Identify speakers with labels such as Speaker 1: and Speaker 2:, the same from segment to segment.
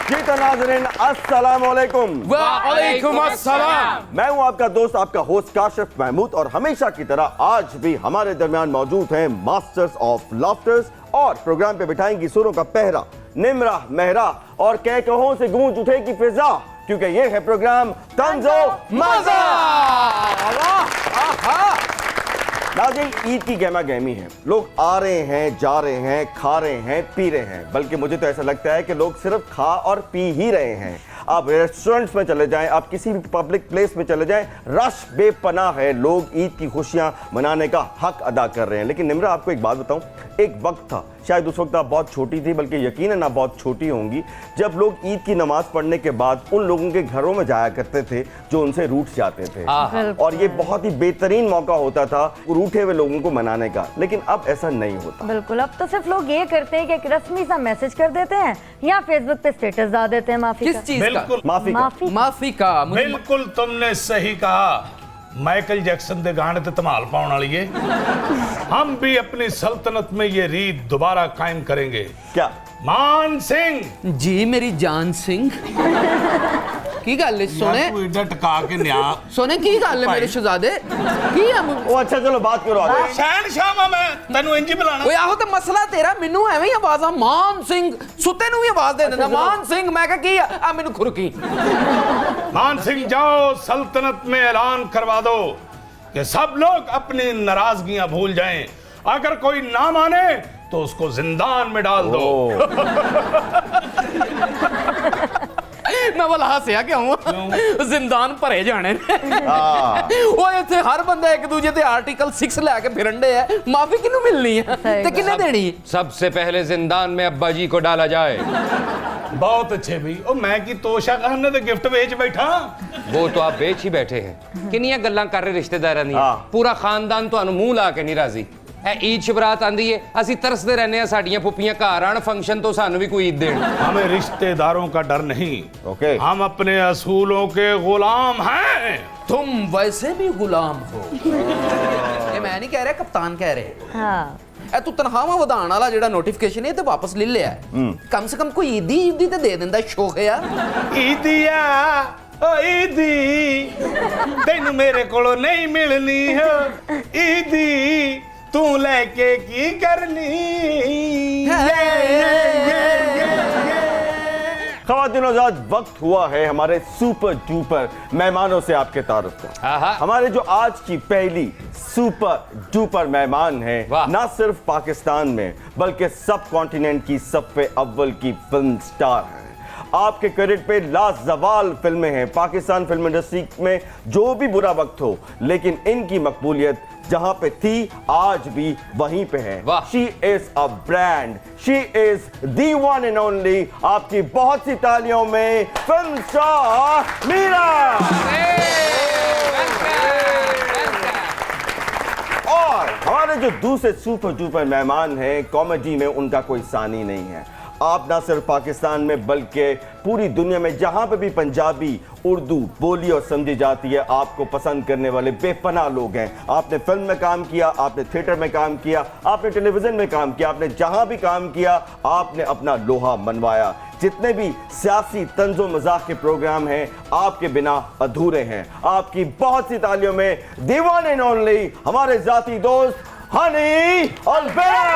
Speaker 1: जी तो नाज़रीन अस्सलाम वालेकुम।
Speaker 2: वालेकुम अस्सलाम।
Speaker 1: मैं हूं आपका दोस्त, आपका होस्ट काशिफ महमूद, और हमेशा की तरह आज भी हमारे दरमियान मौजूद हैं मास्टर्स ऑफ लाफ्टर्स, और प्रोग्राम पे बिठाएंगी सुरों का पहरा निम्रा मेहरा, और कह कहों से गूंज उठेगी फिजा, क्योंकि ये है प्रोग्राम तंजो मजा। नाज़रीन, ईद की गहमा गहमी है, लोग आ रहे हैं, जा रहे हैं, खा रहे हैं, पी रहे हैं, बल्कि मुझे तो ऐसा लगता है कि लोग सिर्फ खा और पी ही रहे हैं। आप रेस्टोरेंट्स में चले जाएं, आप किसी भी पब्लिक प्लेस में चले जाएं, रश बेपनाह है, लोग ईद की खुशियां मनाने का हक अदा कर रहे हैं। लेकिन निम्रा, आपको एक बात बताऊं, एक वक्त था, शायद उस वक्त आप बहुत छोटी थी, बल्कि यकीनन आप बहुत छोटी होंगी, जब लोग ईद की नमाज पढ़ने के बाद उन लोगों के घरों में जाया करते थे जो उनसे रूठ जाते थे, और ये बहुत ही बेहतरीन मौका होता था रूठे हुए लोगों को मनाने का। लेकिन अब ऐसा नहीं होता।
Speaker 3: बिल्कुल, अब तो सिर्फ लोग ये करते हैं कि एक रस्मी सा मैसेज कर देते हैं या फेसबुक पे स्टेटस डाल देते हैं माफी
Speaker 2: किस चीज का?
Speaker 4: माफी
Speaker 2: का
Speaker 4: बिल्कुल तुमने सही कहा। माइकल जैक्सन के गाने ते धमाल पाउन वाली है। हम भी अपनी सल्तनत में ये रीत दोबारा कायम करेंगे।
Speaker 1: क्या
Speaker 4: मान सिंह
Speaker 2: जी, मेरी जान सिंह की गल सोने
Speaker 4: तू इधर टका के न्या
Speaker 2: सोने की गल है मेरे शहजादे की हम
Speaker 1: ओ अच्छा, चलो बात करो आगे।
Speaker 4: शहनशाह मैं तेनू इंज बुलाना।
Speaker 2: ओए आहो, तो मसला तेरा, मेनू एवें ही आवाज़ां मान सिंह सुते नु भी आवाज दे देना मान सिंह, मैं कहा की आ मेनू खुरकी।
Speaker 4: मान सिंह जाओ, सल्तनत में ऐलान करवा दो कि सब लोग अपनी नाराजगियां भूल जाएं। अगर कोई ना माने तो उसको जिंदान में डाल दो।
Speaker 2: मैं बोला हसिया क्यों? जिंदान भरे जाने वो इत्थे हर बंदा एक दूजे ते आर्टिकल 6 लेके फिरन दे है। माफी किन्नू मिलनी है ते किन्ने देनी?
Speaker 5: सबसे पहले जिंदान में अब्बा जी को डाला जाए।
Speaker 4: बहुत अच्छे भी। ओ मैं की तोशा खाने ते गिफ्ट बेच बैठा।
Speaker 5: वो तो आप बेच ही बैठे हैं। किन्नियां गल्लां कर रहे रिश्तेदारां दी, पूरा खानदान तुहानू मुंह ला के नहीं राजी। ईद शबरात आंदी है, असी तरसते रहने हैं साडियां फुप्पियां घर आन फंक्शन तो सानू भी कोई ईद देन।
Speaker 4: हमें रिश्तेदारों का डर नहीं।
Speaker 1: ओके,
Speaker 4: हम अपने असूलों के गुलाम हैं।
Speaker 2: तुम वैसे भी गुलाम हो। ये मैं नहीं कह रहा, कप्तान कह रहे।
Speaker 3: हाँ,
Speaker 2: तू तनख्वाह वधाण वाला जेड़ा नोटिफिकेशन है ते वापस ले लिया है। कम से कम कोई ईदी ते दे देंदा शोखया।
Speaker 4: ईदिया ओ ईदी तेनू मेरे कोलों नहीं मिलनी हो। ईदी तू लेके की करनी।
Speaker 1: ख़वातीन और हज़रात, वक्त हुआ है हमारे सुपर डुपर मेहमानों से आपके तारुफ का। हमारे जो आज की पहली सुपर डुपर मेहमान है, ना सिर्फ पाकिस्तान में बल्कि सब कॉन्टिनेंट की सबसे अव्वल की फिल्म स्टार है। आपके क्रेडिट पे लाजवाल फिल्में हैं। पाकिस्तान फिल्म इंडस्ट्री में जो भी बुरा वक्त हो, लेकिन इनकी मकबूलियत जहां पे थी आज भी वहीं पे है। She is a brand, she is the one and only. आपकी बहुत सी तालियों में फिल्म स्टार मीरा। और हमारे जो दूसरे सुपर डुपर मेहमान हैं, कॉमेडी में उनका कोई सानी नहीं है। आप ना सिर्फ पाकिस्तान में बल्कि पूरी दुनिया में जहां पे भी पंजाबी उर्दू बोली और समझी जाती है, आपको पसंद करने वाले बेपनाह लोग हैं। आपने फिल्म में काम किया, आपने थिएटर में काम किया, आपने टेलीविजन में काम किया, आपने जहां भी काम किया आपने अपना लोहा मनवाया। जितने भी सियासी तंजो मजाक के प्रोग्राम हैं आपके बिना अधूरे हैं। आपकी बहुत सी तालियों में दी वन एंड ओनली हमारे जाती दोस्त हनी अलबेरा।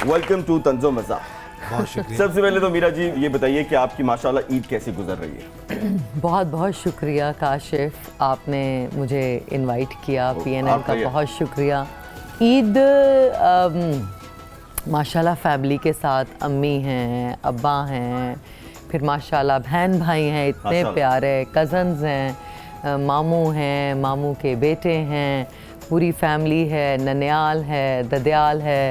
Speaker 1: वेलकम टू तंजो मजा।
Speaker 4: बहुत शुक्रिया।
Speaker 1: सबसे पहले तो मीरा जी ये बताइए कि आपकी माशाल्लाह ईद कैसी गुजर रही है?
Speaker 6: बहुत बहुत शुक्रिया काशिफ, आपने मुझे इनवाइट किया। PNN का बहुत शुक्रिया। ईद माशाल्लाह फैमिली के साथ, अम्मी हैं, अब्बा हैं, फिर माशाल्लाह बहन भाई हैं इतने प्यारे, कज़न्स हैं, मामू हैं, मामू के बेटे हैं, पूरी फैमिली है, ननियाल है, ददयाल है,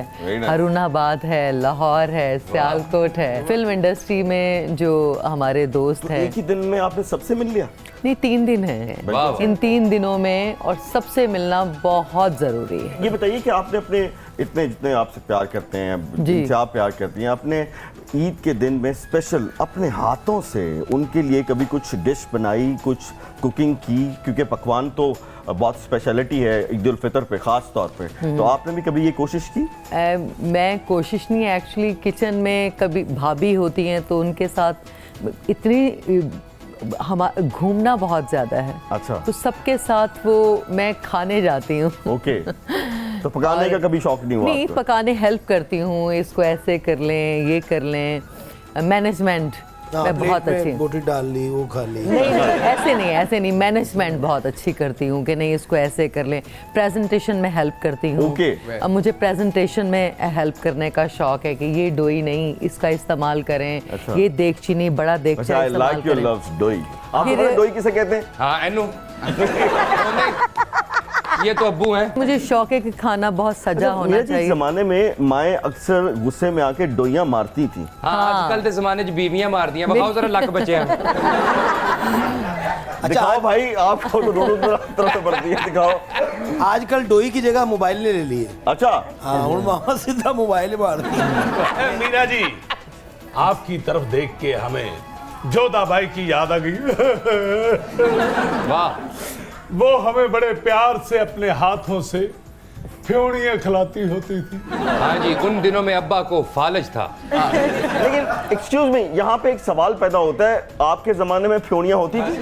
Speaker 6: हरुणाबाद है, लाहौर है, सियालकोट है। फिल्म इंडस्ट्री में जो हमारे दोस्त हैं।
Speaker 1: एक ही दिन में आपने सबसे मिल लिया?
Speaker 6: नहीं, 3 दिन है। इन 3 दिनों में और सबसे मिलना बहुत ज़रूरी है।
Speaker 1: ये बताइए कि आपने अपने इतने जितने आपसे प्यार करते हैं, जिनसे आप प्यार करती हैं, आपने ईद के दिन में स्पेशल अपने हाथों से उनके लिए कभी कुछ डिश बनाई, कुछ कुकिंग की? क्योंकि पकवान तो बहुत स्पेशलिटी है ईद उल फितर पे ख़ास तौर पे, तो आपने भी कभी ये कोशिश की?
Speaker 6: मैं कोशिश नहीं, एक्चुअली किचन में कभी भाभी होती हैं तो उनके साथ इतनी हम घूमना बहुत ज़्यादा है।
Speaker 1: अच्छा।
Speaker 6: तो सबके साथ वो मैं खाने जाती हूँ।
Speaker 1: ओके। तो पकाने का कभी शौक नहीं हुआ?
Speaker 6: नहीं,
Speaker 1: आपको?
Speaker 6: पकाने हेल्प करती हूँ, इसको ऐसे कर लें, ये कर लें, मैनेजमेंट मैं बहुत अच्छी हूँ।
Speaker 7: बोटी डाल ली, वो खा ली।
Speaker 6: नहीं ऐसे नहीं, मैनेजमेंट बहुत अच्छी करती हूँ कि नहीं इसको ऐसे कर लें। प्रेजेंटेशन में हेल्प करती हूँ।
Speaker 1: Okay.
Speaker 6: अब मुझे प्रेजेंटेशन में हेल्प करने का शौक है कि ये डोई नहीं, इसका इस्तेमाल करें।
Speaker 1: अच्छा।
Speaker 6: ये देगची नहीं, बड़ा देगचा
Speaker 1: अच्छा, I
Speaker 6: इस्तेमाल
Speaker 1: like your
Speaker 6: करें।
Speaker 1: loves डोई। आप
Speaker 6: फिर-
Speaker 1: पता डोई किसे कहते हैं?
Speaker 5: हाँ एनु ये तो अब्बू हैं।
Speaker 6: मुझे शौक है कि खाना बहुत सजा होना
Speaker 1: मेरे जिस
Speaker 6: चाहिए।
Speaker 1: जमाने में माएँ अक्सर गुस्से में आके डोइयां मारती थी।
Speaker 5: हाँ आजकल के जमाने च बीवियां मार दियां, बखाओ जरा लक बचे हैं।
Speaker 1: दिखाओ भाई, आपको तो दोनों तरफ से पड़ती है, दिखाओ।
Speaker 7: आजकल डोई की जगह मोबाइल ने ले ली है।
Speaker 1: अच्छा।
Speaker 7: हाँ, हुण मामा सीधा मोबाइल मार दी।
Speaker 4: मीरा जी, आपकी तरफ देख के हमें जोधा बाई की याद आ गई।
Speaker 5: वाह,
Speaker 4: वो हमें बड़े प्यार से अपने हाथों से फ्योड़ियां खिलाती होती थी।
Speaker 5: हाँ जी, उन दिनों में अब्बा को फालज था।
Speaker 1: लेकिन एक्सक्यूज मी, यहाँ पे एक सवाल पैदा होता है, आपके जमाने में फ्योड़ियां होती थी?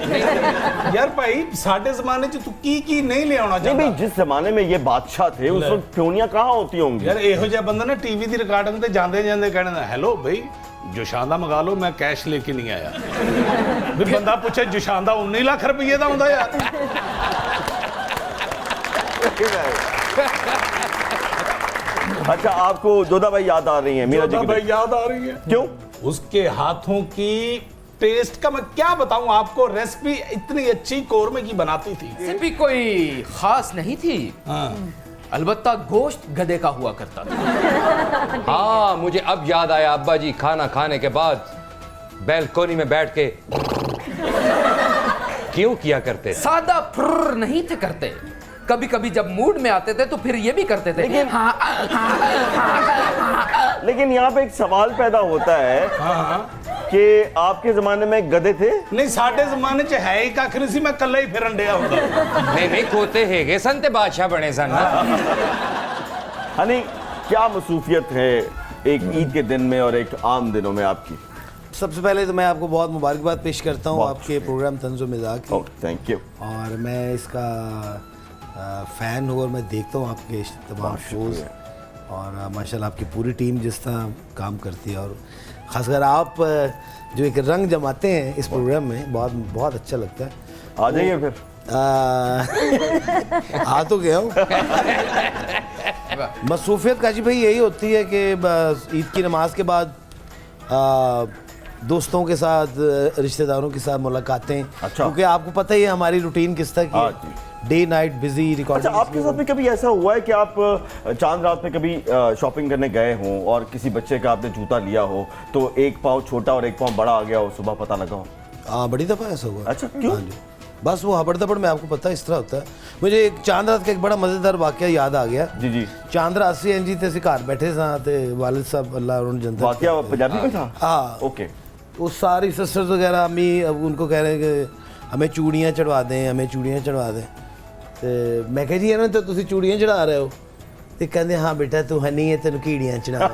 Speaker 4: यार भाई, साडे जमाने च तू की नहीं ले आना
Speaker 1: नहीं भाई,
Speaker 4: चाहता।
Speaker 1: जिस जमाने में ये बादशाह थे उस वक्त फ्योड़ियां कहाँ होती होंगी?
Speaker 4: यार ਇਹੋ ਜਿਹਾ ਬੰਦਾ ਨਾ ਟੀਵੀ ਦੀ ਰਿਕਾਰਡਿੰਗ ਤੇ ਜਾਂਦੇ ਜਾਂਦੇ ਕਹਿਣਾ, ਹੈਲੋ ਬਈ ਜੋਸ਼ਾਂਦਾ ਮੰਗਾ ਲਓ, ਮੈਂ ਕੈਸ਼ ਲੈ ਕੇ ਨਹੀਂ ਆਇਆ। ਵੀ ਬੰਦਾ ਪੁੱਛੇ ਜੋਸ਼ਾਂਦਾ 19 ਲੱਖ ਰੁਪਏ ਦਾ ਹੁੰਦਾ ਯਾਰ।
Speaker 1: अच्छा, आपको जोधा भाई याद आ रही है? मीरा जी
Speaker 4: जोधा
Speaker 1: की
Speaker 4: भाई याद आ रही है।
Speaker 1: क्यों?
Speaker 4: उसके हाथों की टेस्ट का मैं क्या बताऊं आपको, रेसिपी इतनी अच्छी कोरमे की बनाती थी।
Speaker 2: रेसिपी कोई खास नहीं थी, अलबत्ता गोश्त गधे का हुआ करता था।
Speaker 5: हाँ मुझे अब याद आया, अब्बा जी खाना खाने के बाद बैल्कोनी में बैठ के क्यों किया करते?
Speaker 2: सादा फुर्र नहीं थे करते, कभी कभी जब मूड में आते थे तो फिर ये भी करते थे।
Speaker 1: लेकिन यहाँ पे एक सवाल पैदा होता है कि आपके जमाने में गधे थे?
Speaker 4: नहीं, साडे जमाने च है ही कख नहीं सी, मैं कल्ला ही फिरन डिया होता।
Speaker 5: नहीं खोते हैगे सन ते बादशाह बने सन।
Speaker 1: हनी, क्या मसूफियत है एक ईद के दिन में और एक आम दिनों में आपकी?
Speaker 7: सबसे पहले तो मैं आपको बहुत मुबारकबाद पेश करता हूँ
Speaker 1: बहुत
Speaker 7: आपके प्रोग्राम तंज़ो मिज़ाज की।
Speaker 1: Thank you.
Speaker 7: और मैं इसका फ़ैन हूँ और मैं देखता हूँ आपके तमाम शोज़, और माशाल्लाह आपकी पूरी टीम जिस तरह काम करती है, और ख़ासकर आप जो एक रंग जमाते हैं इस प्रोग्राम में, बहुत बहुत अच्छा लगता है।
Speaker 1: आ जाइए फिर।
Speaker 7: आ तो गया हूँ। मसरूफियत काजी भाई यही होती है कि ईद की नमाज के बाद दोस्तों के साथ, रिश्तेदारों के साथ मुलाकातें।
Speaker 1: अच्छा।
Speaker 7: क्योंकि आपको पता ही है हमारी रूटीन किस तरह की है, डे नाइट बिजी रिकॉर्डिंग।
Speaker 1: अच्छा, आपके साथ भी कभी ऐसा हुआ है कि आप चांद रात में कभी शॉपिंग करने गए हों और किसी बच्चे का आपने जूता लिया हो तो एक पाँव छोटा और एक पाँव बड़ा आ गया हो, सुबह पता लगा हो?
Speaker 7: हाँ, बड़ी दफ़ा ऐसा हुआ।
Speaker 1: अच्छा, क्यों?
Speaker 7: हाँ जी, बस वो हबड़ दबड़ में, आपको पता है इस तरह होता है। मुझे एक चांद रात का एक बड़ा मज़ेदार वाक़या याद आ गया।
Speaker 1: जी जी।
Speaker 7: चांद रात से जी ते घर बैठे सां ते वालिद साहब अल्लाह उन्होंने जनता
Speaker 1: वाकया पंजाबी में था?
Speaker 7: हाँ।
Speaker 1: ओके।
Speaker 7: वो सारी सिस्टर्स वगैरह अम्मी अब उनको कह रहे हैं कि हमें चूड़ियाँ चढ़वा दें, हमें चूड़ियाँ चढ़वा दें। तो मैं कह जी ना, तो तुसी चूड़ियाँ चढ़ा रहे हो? तो कहते हाँ बेटा तू हनी है, तेन कीड़ियाँ चढ़ा।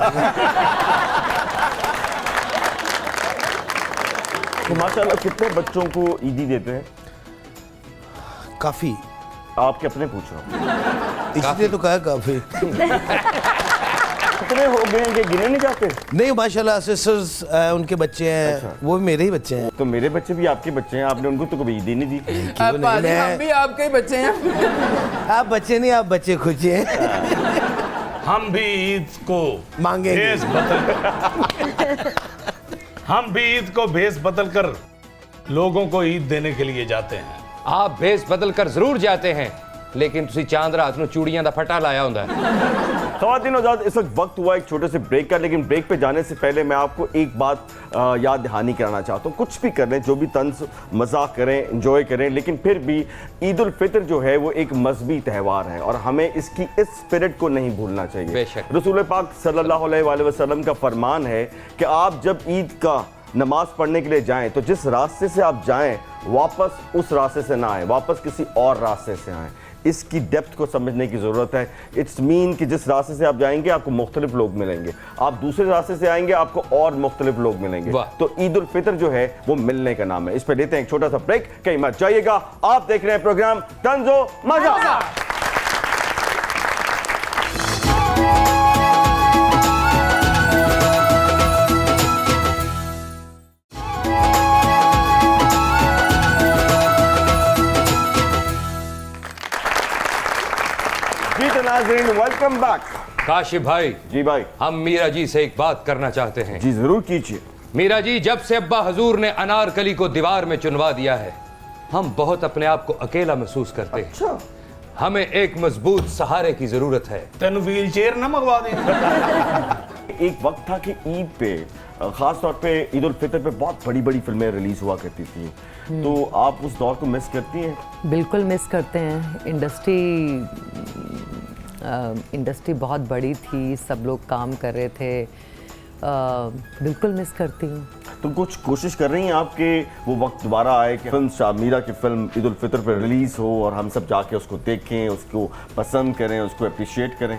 Speaker 1: तो माशाल्लाह कितने बच्चों को ईदी देते हैं?
Speaker 7: काफ़ी।
Speaker 1: आपके अपने पूछ रहा हूँ।
Speaker 7: इसलिए तो कहा काफ़ी।
Speaker 1: कितने हो गए हैं कि गिने नहीं जाते?
Speaker 7: नहीं माशाल्लाह, सिस्टर्स उनके बच्चे हैं।
Speaker 1: अच्छा।
Speaker 7: वो भी मेरे ही बच्चे हैं।
Speaker 1: तो मेरे बच्चे भी आपके बच्चे हैं, आपने उनको तो कभी ईदी नहीं दी?
Speaker 2: पाजी, हम भी आपके ही बच्चे हैं।
Speaker 7: आप बच्चे नहीं, आप बच्चे खुचे हैं।
Speaker 4: हम भी ईद को
Speaker 7: मांगेंगे।
Speaker 4: भेस बदल हम भी ईद को भेस बदल कर लोगों को ईद देने के लिए जाते हैं।
Speaker 5: आप भेस बदल कर जरूर जाते हैं, लेकिन तुसी चांद रात ਨੂੰ ਚੂੜੀਆਂ ਦਾ ਫਟਾ ਲਾਇਆ ਹੁੰਦਾ ਹੈ।
Speaker 1: ख़वातीन आज़ाद, इस वक्त वक्त हुआ एक छोटे से ब्रेक का, लेकिन ब्रेक पे जाने से पहले मैं आपको एक बात याद दहानी कराना चाहता हूँ। कुछ भी कर लें, जो भी तंज मजाक करें, इंजॉय करें, लेकिन फिर भी ईद उल फितर जो है वो एक मजहबी त्यौहार है और हमें इसकी इस स्पिरिट को नहीं भूलना चाहिए।
Speaker 5: बेशक।
Speaker 1: रसूल पाक सल्लल्लाहु अलैहि वसल्लम का फरमान है कि आप जब ईद का नमाज पढ़ने के लिए जाएं तो जिस रास्ते से आप जाएं वापस उस रास्ते से ना आए, वापस किसी और रास्ते से आएँ। इसकी डेप्थ को समझने की ज़रूरत है। इट्स मीन कि जिस रास्ते से आप जाएंगे आपको मुख्तलिफ लोग मिलेंगे, आप दूसरे रास्ते से आएंगे आपको और मुख्तलिफ लोग मिलेंगे। तो ईद उल फितर जो है वो मिलने का नाम है। इस पर लेते हैं एक छोटा सा ब्रेक, कहीं मत जाइएगा। आप देख रहे हैं प्रोग्राम तंजो मजा। Welcome back.
Speaker 5: काशिफ भाई।
Speaker 1: जी भाई।
Speaker 5: हम मीरा जी से एक बात करना चाहते हैं।
Speaker 1: जी जरूर कीजिए।
Speaker 5: मीरा जी, जब से अब्बा हजूर ने अनारकली को दीवार में चुनवा दिया है हम बहुत अपने आप को अकेला महसूस करते हैं।
Speaker 1: अच्छा।
Speaker 5: हमें एक मजबूत सहारे की जरूरत है।
Speaker 4: तेन व्हील चेयर ना मंगवा दें।
Speaker 1: एक वक्त था कि ईद पे खास तौर पे ईद उल फितर पे बहुत बड़ी बड़ी फिल्में रिलीज हुआ करती थी, तो आप उस दौर को मिस करती हैं?
Speaker 6: बिल्कुल मिस करते हैं। इंडस्ट्री बहुत बड़ी थी, सब लोग काम कर रहे थे, बिल्कुल मिस करती हूँ।
Speaker 1: तो कुछ कोशिश कर रही हैं आप कि वो वक्त दोबारा आए कि फिल्म शाह मीरा की फिल्म ईद उल फितर पर रिलीज़ हो और हम सब जाके उसको देखें, उसको पसंद करें, उसको अप्रिशिएट करें?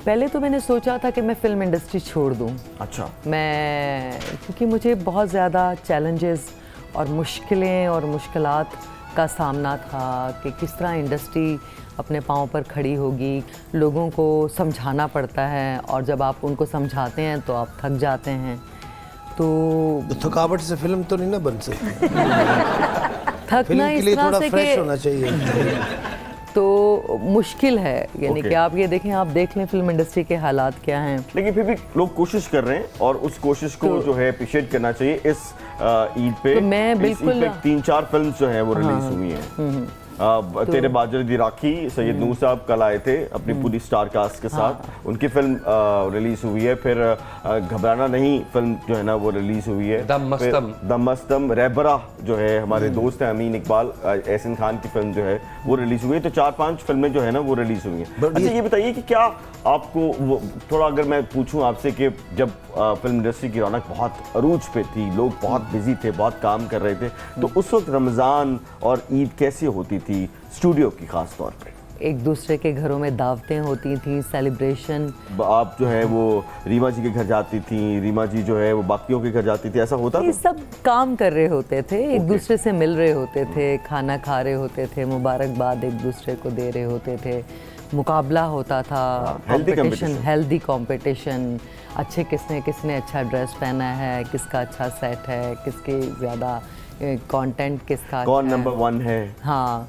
Speaker 6: पहले तो मैंने सोचा था कि मैं फ़िल्म इंडस्ट्री छोड़ दूँ।
Speaker 1: अच्छा।
Speaker 6: क्योंकि मुझे बहुत ज़्यादा चैलेंजेस और मुश्किलें और मुश्किलात का सामना था कि किस तरह इंडस्ट्री अपने पाँव पर खड़ी होगी। लोगों को समझाना पड़ता है और जब आप उनको समझाते हैं तो आप थक जाते हैं। तो
Speaker 7: थकावट से फिल्म तो नहीं ना बन सकती।
Speaker 6: थकना
Speaker 7: फिल्म के
Speaker 6: इस
Speaker 7: लिए
Speaker 6: तरह
Speaker 7: थोड़ा
Speaker 6: से
Speaker 7: फ्रेश
Speaker 6: कि
Speaker 7: होना चाहिए।
Speaker 6: तो मुश्किल है, यानी
Speaker 1: Okay.
Speaker 6: कि आप ये देखें, आप देख लें फिल्म इंडस्ट्री के हालात क्या हैं।
Speaker 1: लेकिन फिर भी लोग कोशिश कर रहे हैं और उस कोशिश को जो है अप्रिशिएट करना चाहिए। इस ईद पे
Speaker 6: तो मैं बिल्कुल
Speaker 1: 3-4 फिल्म जो हैं वो रिलीज हुई हैं। तेरे बाजर दी राखी, सैयद नूर साहब कल आए थे अपनी पूरी स्टार कास्ट के साथ, उनकी फिल्म रिलीज हुई है। फिर घबराना नहीं फिल्म जो है ना वो रिलीज हुई है। दम मस्तम रहबरा जो है हमारे दोस्त हैं अमीन इकबाल, एहसन खान की फिल्म जो है वो रिलीज हुई है। तो 4-5 फिल्में जो है ना वो रिलीज हुई हैं। अच्छा ये बताइए कि क्या आपको वो थोड़ा अगर मैं पूछूं आपसे कि जब फिल्म इंडस्ट्री की रौनक बहुत अरूज पे थी, लोग बहुत बिजी थे, बहुत काम कर रहे थे, तो उस वक्त रमज़ान और ईद कैसे होती थी स्टूडियो की खास तौर पे?
Speaker 6: एक दूसरे के घरों में दावतें होती थी, सेलिब्रेशन।
Speaker 1: आप जो है वो रीमा जी के घर जाती थी, रीमा जी जो है वो बाकियों के घर जाती थी, ऐसा होता
Speaker 6: ये
Speaker 1: था?
Speaker 6: सब काम कर रहे होते थे, एक दूसरे से मिल रहे होते थे, खाना खा रहे होते थे, मुबारकबाद एक दूसरे को दे रहे होते थे, मुकाबला होता था, हेल्दी कंपटीशन, अच्छे किसने अच्छा ड्रेस पहना है, किसका अच्छा सेट है, किसके ज़्यादा कंटेंट, किसका
Speaker 1: कौन नंबर 1 है,
Speaker 6: हाँ,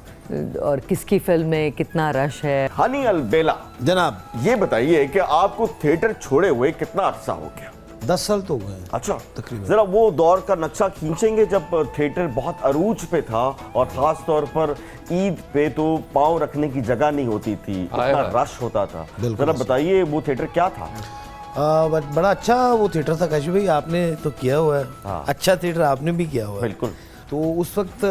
Speaker 6: और किसकी फिल्म में कितना रश है।
Speaker 1: हनी अलबेला
Speaker 7: जनाब
Speaker 1: ये बताइए कि आपको थिएटर छोड़े हुए कितना अरसा हो गया?
Speaker 7: 10 साल तो हो गए।
Speaker 1: अच्छा,
Speaker 7: तकरीबन।
Speaker 1: जरा वो दौर का नक्शा खींचेंगे जब थिएटर बहुत अरूज पे था और खास तौर पर ईद पे तो पाँव रखने की जगह नहीं होती थी, इतना रश होता था। जरा बताइए वो थिएटर क्या था?
Speaker 7: बड़ा अच्छा वो थिएटर था काशी भाई, आपने तो किया हुआ है।
Speaker 1: हाँ।
Speaker 7: अच्छा थिएटर आपने भी किया हुआ है।
Speaker 1: बिल्कुल।
Speaker 7: तो उस वक्त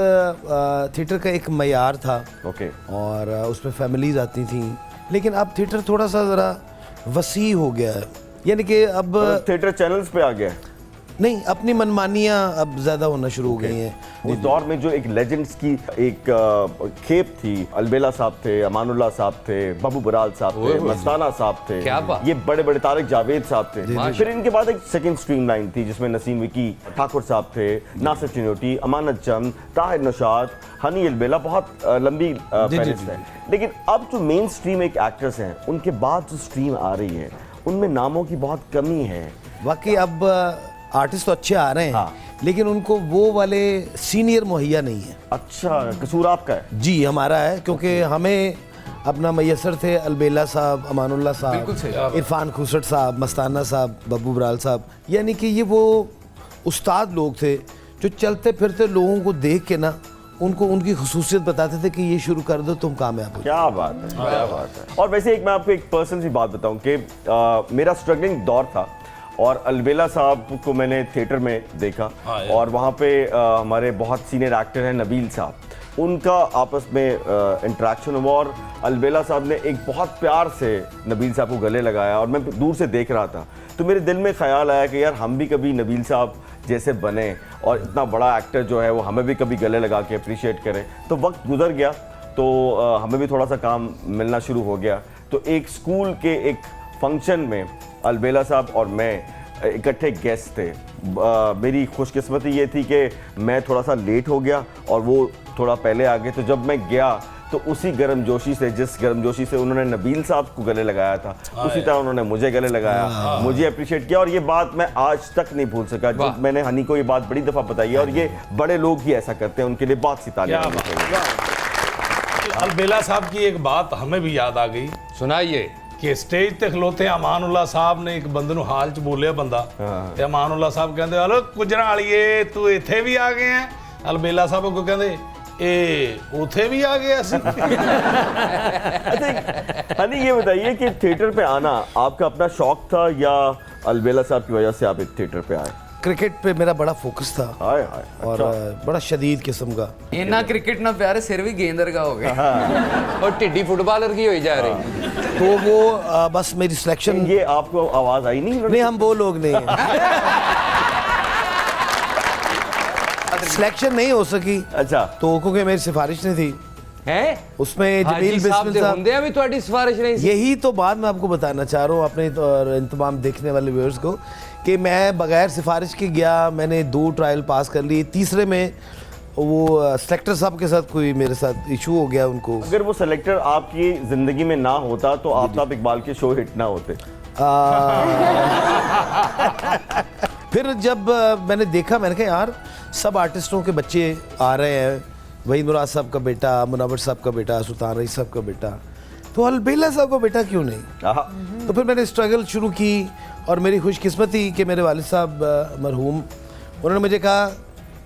Speaker 7: थिएटर का एक मयार था।
Speaker 1: ओके।
Speaker 7: और उसमें फैमिलीज आती थी, लेकिन अब थिएटर थोड़ा सा ज़रा वसी हो गया है, यानी कि अब
Speaker 1: थिएटर चैनल्स पे आ गया है।
Speaker 7: नहीं, अपनी मनमानियाँ अब ज़्यादा होना शुरू हो गई हैं।
Speaker 1: उस दौर में जो एक लेजेंड्स की एक खेप थी, अलबेला साहब थे, अमानुल्लाह साहब थे, बाबू बराल साहब थे, मस्ताना साहब थे,
Speaker 5: क्या बात?
Speaker 1: ये बड़े बड़े तारिक जावेद साहब थे। फिर इनके बाद एक सेकंड स्ट्रीम लाइन थी जिसमें नसीम विकी ठाकुर साहब थे, नासिर चिन्होटी, अमानत चंद, ताहिर नौशाद, हनी अलबेला, बहुत लंबी फहरिस्त है। लेकिन अब जो मेन स्ट्रीम एक एक्टर्स हैं उनके बाद जो स्ट्रीम आ रही है उनमें नामों की बहुत कमी है।
Speaker 7: वाकई अब आर्टिस्ट तो अच्छे आ रहे हैं,
Speaker 1: हाँ।
Speaker 7: लेकिन उनको वो वाले सीनियर मुहैया नहीं है।
Speaker 1: अच्छा, कसूर आपका है?
Speaker 7: जी हमारा है, क्योंकि हमें अपना मैसर थे अलबेला साहब, अमानुल्लाह साहब, इरफान खुसट साहब, मस्ताना साहब, बाबू बराल साहब, यानी कि ये वो उस्ताद लोग थे जो चलते फिरते लोगों को देख के ना उनको उनकी खुसूसियत बताते थे कि ये शुरू कर दो, तुम कामयाब हो।
Speaker 1: क्या बात है, क्या बात है। और वैसे एक मैं आपको एक पर्सनल सी बात बताऊं कि मेरा स्ट्रगलिंग दौर था और अलबेला साहब को मैंने थिएटर में देखा और वहाँ पे हमारे बहुत सीनियर एक्टर हैं नबील साहब, उनका आपस में इंटरेक्शन हुआ और अलबेला साहब ने एक बहुत प्यार से नबील साहब को गले लगाया और मैं दूर से देख रहा था, तो मेरे दिल में ख्याल आया कि यार हम भी कभी नबील साहब जैसे बने और इतना बड़ा एक्टर जो है वो हमें भी कभी गले लगा के अप्रिशिएट करें। तो वक्त गुजर गया तो हमें भी थोड़ा सा काम मिलना शुरू हो गया। तो एक स्कूल के एक फंक्शन में अलबेला साहब और मैं इकट्ठे गेस्ट थे। मेरी खुशकिस्मती ये थी कि मैं थोड़ा सा लेट हो गया और वो थोड़ा पहले आ गए। तो जब मैं गया तो उसी गर्मजोशी से, जिस गर्मजोशी से उन्होंने नबील साहब को गले लगाया था, उसी तरह उन्होंने मुझे गले लगाया, मुझे अप्रिशिएट किया। और ये बात मैं आज तक नहीं भूल सका। जब मैंने हनी को ये बात बड़ी दफ़ा बताई है और ये बड़े लोग ही ऐसा करते हैं, उनके लिए बहुत सी तालियां होनी चाहिए।
Speaker 4: अलबेला साहब की एक बात हमें भी याद आ गई,
Speaker 5: सुनाइए।
Speaker 4: कि स्टेज ते खलोते अमानुल्ला साहब ने एक बंदे ਨੂੰ ਹਾਲ 'ਚ ਬੋਲਿਆ ਬੰਦਾ ਤੇ ਅਮਾਨੁੱਲਾ ਸਾਹਿਬ ਕਹਿੰਦੇ ਹਲੋ ਕੁਜਰਾਂ ਵਾਲੀਏ ਤੂੰ ਇੱਥੇ ਵੀ ਆ ਗਏ ਆ। ਅਲਬੇਲਾ ਸਾਹਿਬ ਕੋ ਕਹਿੰਦੇ ਇਹ ਉਥੇ भी आ गया सी।
Speaker 1: अच्छा हनी ये बताइए कि थिएटर पे आना आपका अपना शौक था या अलबेला साहब की वजह से आप इस थिएटर पे आए?
Speaker 7: क्रिकेट पे मेरा बड़ा फोकस था
Speaker 1: हाय हाय,
Speaker 7: और बड़ा शदीद किस्म का।
Speaker 2: इन्ना क्रिकेट ना प्यारे सिर भी गेंदर का हो गया
Speaker 5: और टिड्डी फुटबॉलर की होई जा रही।
Speaker 7: तो वो बस मेरी सिलेक्शन,
Speaker 1: ये आपको आवाज आई नहीं?
Speaker 7: नहीं हम वो लोग नहीं हैं। सिलेक्शन नहीं हो सकी।
Speaker 1: अच्छा।
Speaker 7: तो क्योंकि मेरी सिफारिश नहीं थी
Speaker 5: हैं
Speaker 7: उसमें, जमील
Speaker 5: हाजी साहब
Speaker 7: बिस्मिल
Speaker 5: दे
Speaker 7: साहब,
Speaker 5: हुंदे भी ਤੁਹਾਡੀ सिफारिश नहीं सी।
Speaker 7: यही तो बात मैं आपको बताना चाह रहा हूँ अपने और इंतमाम देखने वाले व्यूअर्स को कि मैं बगैर सिफारिश के गया, मैंने 2 ट्रायल पास कर लिए, तीसरे में वो सेलेक्टर साहब के साथ कोई मेरे साथ इशू हो गया उनको।
Speaker 1: अगर वो सेलेक्टर आपकी जिंदगी में ना होता तो आप साहब इकबाल के शो हिट ना होते।
Speaker 7: फिर जब मैंने देखा, मैंने कहा यार सब आर्टिस्टों के बच्चे आ रहे हैं, वही मुराद साहब का बेटा, मुनव्वर साहब का बेटा, सुल्तान रईस साहब का बेटा, तो अलबेला साहब का बेटा क्यों नहीं? तो फिर मैंने स्ट्रगल शुरू की और मेरी खुशकिस्मती कि मेरे वालिद साहब मरहूम, उन्होंने मुझे कहा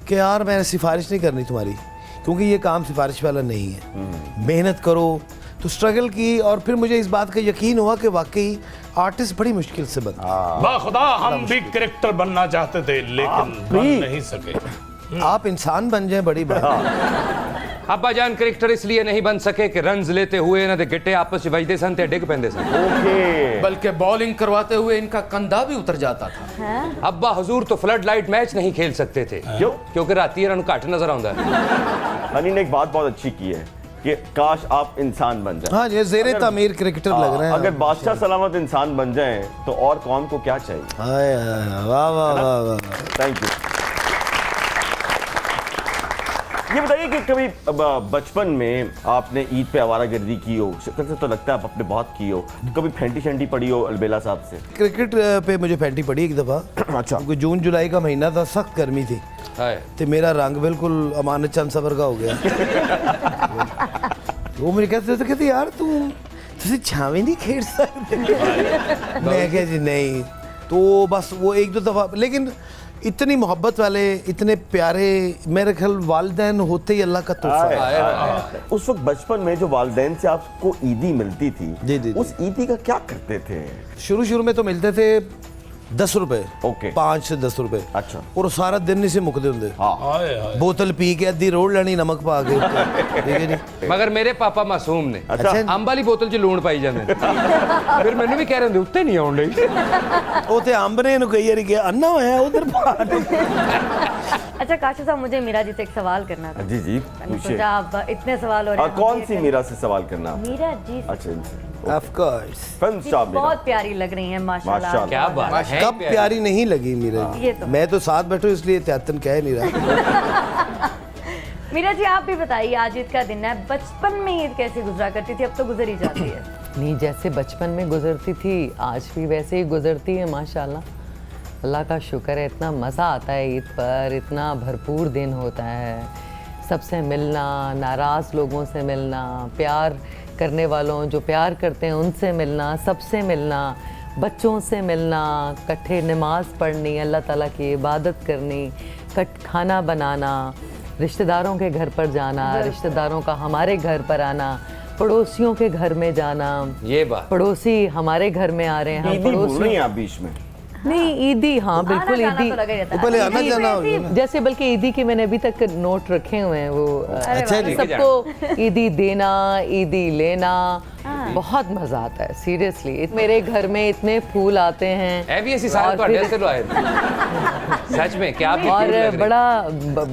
Speaker 7: कि यार मैंने सिफारिश नहीं करनी तुम्हारी, क्योंकि ये काम सिफारिश वाला नहीं है, मेहनत करो। तो स्ट्रगल की और फिर मुझे इस बात का यकीन हुआ कि वाकई आर्टिस्ट बड़ी मुश्किल से बनते हैं।
Speaker 4: बाखुदा हम भी करेक्टर बनना चाहते थे लेकिन बन नहीं सके।
Speaker 7: आप इंसान बन जाए बड़ी बात।
Speaker 5: अब्बा जान करेक्टर इसलिए नहीं बन सके कि रन्स लेते हुए इन्हां दे गिट्टे आपस में वजदे सन ते डिग पैंदे सन।
Speaker 1: ओके।
Speaker 2: बल्कि बॉलिंग करवाते हुए इनका कंधा भी उतर जाता था।
Speaker 5: अब्बा हुजूर तो फ्लड लाइट मैच नहीं खेल सकते थे।
Speaker 1: क्यों?
Speaker 5: क्योंकि राती इन्हां नूं घट नजर आउंदा है।
Speaker 1: हनी ने एक बात बहुत अच्छी की है कि काश आप इंसान बन जाए।
Speaker 7: हाँ, ये ज़ेरे तामीर क्रिकेटर लग रहे हैं।
Speaker 1: अगर बादशाह सलामत इंसान बन जाए तो और कौन को क्या चाहिए?
Speaker 7: हाय हाय, वाह वाह वाह वाह।
Speaker 1: Thank you. ये बताइए कि कभी बचपन में आपने ईद पे आवारागर्दी की हो, शक्ल से तो लगता है आपने बहुत की हो, कभी फेंटी शेंटी पड़ी हो अलबेला साहब से?
Speaker 7: क्रिकेट पे मुझे फैंटी पड़ी एक दफ़ा।
Speaker 1: अच्छा।
Speaker 7: क्योंकि जून जुलाई का महीना था, सख्त गर्मी थी, तो मेरा रंग बिल्कुल अमानत चंद सबर का हो गया। वो मुझे कहते यार तुझे छावे नहीं खेल सकते। मैं कहा जी नहीं। तो बस वो एक दो दफ़ा, लेकिन इतनी मोहब्बत वाले, इतने प्यारे, मेरे ख्याल वालिदैन होते ही अल्लाह का तोहफा है।
Speaker 1: उस वक्त बचपन में जो वालिदैन से आपको ईदी मिलती थी,
Speaker 7: जी।
Speaker 1: उस ईदी का क्या करते थे?
Speaker 7: शुरू में तो मिलते थे 10 रुपए,
Speaker 1: ओके।
Speaker 7: 5 से 10 रुपए।
Speaker 1: अच्छा।
Speaker 7: और सारा दिन नहीं से मुकदे होंगे। बोतल पी के अद्धी रोड़ लेनी नमक पा के, ठीक है जी।
Speaker 5: मगर मेरे पापा मासूम ने
Speaker 1: अच्छा।
Speaker 5: अंब वाली बोतल च लूण पाई जांदे। फिर मैनू भी कह रहे होंदे उत्ते नहीं आउण डई।
Speaker 7: ਉਹ ਤੇ ਅੰਬ ਨੇ ਇਹਨੂੰ ਕਈ ਵਾਰੀ ਕਿਹਾ ਅੰਨਾ ਹੋਇਆ ਉਧਰ ਬਾਹਰ।
Speaker 3: अच्छा काशिफ साहब, मुझे मीरा जी से एक सवाल करना था।
Speaker 1: जी जी
Speaker 3: मैंने
Speaker 1: पूछिए।
Speaker 3: सोचा आप इतने सवाल हो रहे हैं,
Speaker 1: कौन
Speaker 3: मुझे
Speaker 1: सी
Speaker 3: एक-
Speaker 1: मीरा से सवाल करना?
Speaker 3: मीरा जी से।
Speaker 1: अच्छा इनसे।
Speaker 7: Of course.
Speaker 1: Film star Meera.
Speaker 3: बहुत प्यारी लग रही हैं माशाल्लाह।
Speaker 1: माशाल्लाह।
Speaker 5: क्या बात है।
Speaker 7: कब प्यारी नहीं लगी मीरा जी?
Speaker 3: ये तो।
Speaker 7: मैं तो साथ बैठो इसलिए त्यातन कह नहीं रहा।
Speaker 3: मीरा जी आप भी बताइए, आज ईद का दिन है, बचपन में ईद कैसे गुजरा करती थी? अब तो गुजर ही जाती है।
Speaker 6: नहीं, जैसे बचपन में गुजरती थी आज भी वैसे ही गुजरती है माशाल्लाह। अल्लाह का शुक्र है, इतना मज़ा आता है ईद पर, इतना भरपूर दिन होता है, सबसे मिलना, नाराज़ लोगों से मिलना, प्यार करने वालों जो प्यार करते हैं उनसे मिलना, सबसे मिलना, बच्चों से मिलना, इकट्ठे नमाज़ पढ़नी, अल्लाह ताला की इबादत करनी, खाना बनाना, रिश्तेदारों के घर पर जाना, रिश्तेदारों का हमारे घर पर आना, पड़ोसियों के घर में जाना,
Speaker 5: ये बात
Speaker 6: पड़ोसी हमारे घर में आ रहे हैं, हम
Speaker 1: ईदी भूल
Speaker 6: पड़ोसी
Speaker 1: रही हैं आप बीच में।
Speaker 6: नहीं ईदी, हाँ बिल्कुल
Speaker 3: आना जाना
Speaker 6: ईदी,
Speaker 3: तो लगा ही रहता है।
Speaker 7: पहले आना जाना हो गया ना।
Speaker 6: जैसे बल्कि ईदी के मैंने अभी तक नोट रखे हुए हैं वो
Speaker 7: अच्छा जी।
Speaker 6: सबको ईदी देना, ईदी लेना, बहुत मजा आता है सीरियसली। मेरे घर में इतने फूल आते हैं
Speaker 5: ऐ भी ऐसी सारे
Speaker 6: और
Speaker 5: ਤੁਹਾਡੇ
Speaker 6: फिर-
Speaker 5: से लवाए सच में क्या आप
Speaker 6: और बड़ा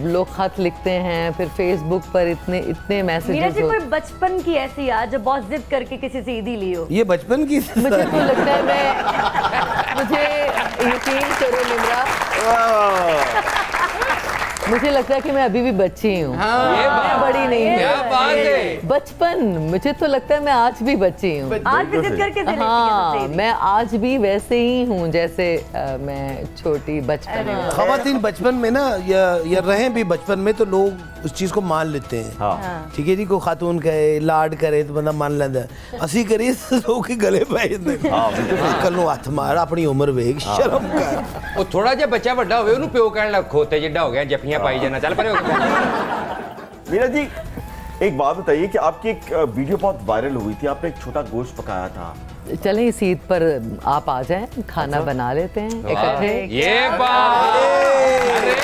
Speaker 6: लोग खत लिखते हैं, फिर फेसबुक पर इतने इतने
Speaker 3: मीरा
Speaker 6: मैसेजेस
Speaker 3: जी, कोई बचपन की ऐसी याद जो बहुत जिद करके किसी से ईदी ली हो?
Speaker 7: ये बचपन की
Speaker 6: मुझे तो लगता है मुझे यकीन करो निम्रा, मुझे लगता है कि मैं अभी भी बच्ची हूँ।
Speaker 5: ये
Speaker 6: मैं बड़ी नहीं
Speaker 5: क्या
Speaker 6: हूँ।
Speaker 5: बात है।
Speaker 6: बचपन, मुझे तो लगता है मैं आज भी बच्ची हूँ।
Speaker 3: आज भी जिद करके से लेती है
Speaker 6: हाँ,
Speaker 3: सबसे ईदी।
Speaker 6: मैं आज भी वैसे ही हूँ जैसे मैं छोटी बचपन में।
Speaker 7: खवातीन बचपन में ना या रहे भी बचपन में तो लोग उस चीज को मान लेते हैं।
Speaker 1: हाँ।
Speaker 7: ठीक है जी, को खातून कहे लाड करे तो बंदा मान लेंदा, असी करिए लोग के गले पै जांदे। कल ਨੂੰ हथ मार, अपनी उम्र वेख, शर्म कर।
Speaker 5: ਉਹ ਥੋੜਾ ਜਿਹਾ ਬੱਚਾ ਵੱਡਾ ਹੋਵੇ ਉਹਨੂੰ ਪਿਓ ਕਹਿਣ ਲੱਗ ਖੋਤੇ ਜਿੱਡਾ ਹੋ ਗਿਆ ਜੱਫੀਆਂ ਪਾਈ ਜਾਣਾ ਚੱਲ ਪਰੇ ਹੋ ਕੇ
Speaker 1: मीरा जी, एक बात बताइए कि आपकी एक वीडियो बहुत वायरल हुई थी, आपने एक छोटा गोश्त पकाया था।
Speaker 6: चलें इस ईद पर आप आ जाएं, खाना बना लेते हैं इकट्ठे,
Speaker 5: ये बात अरे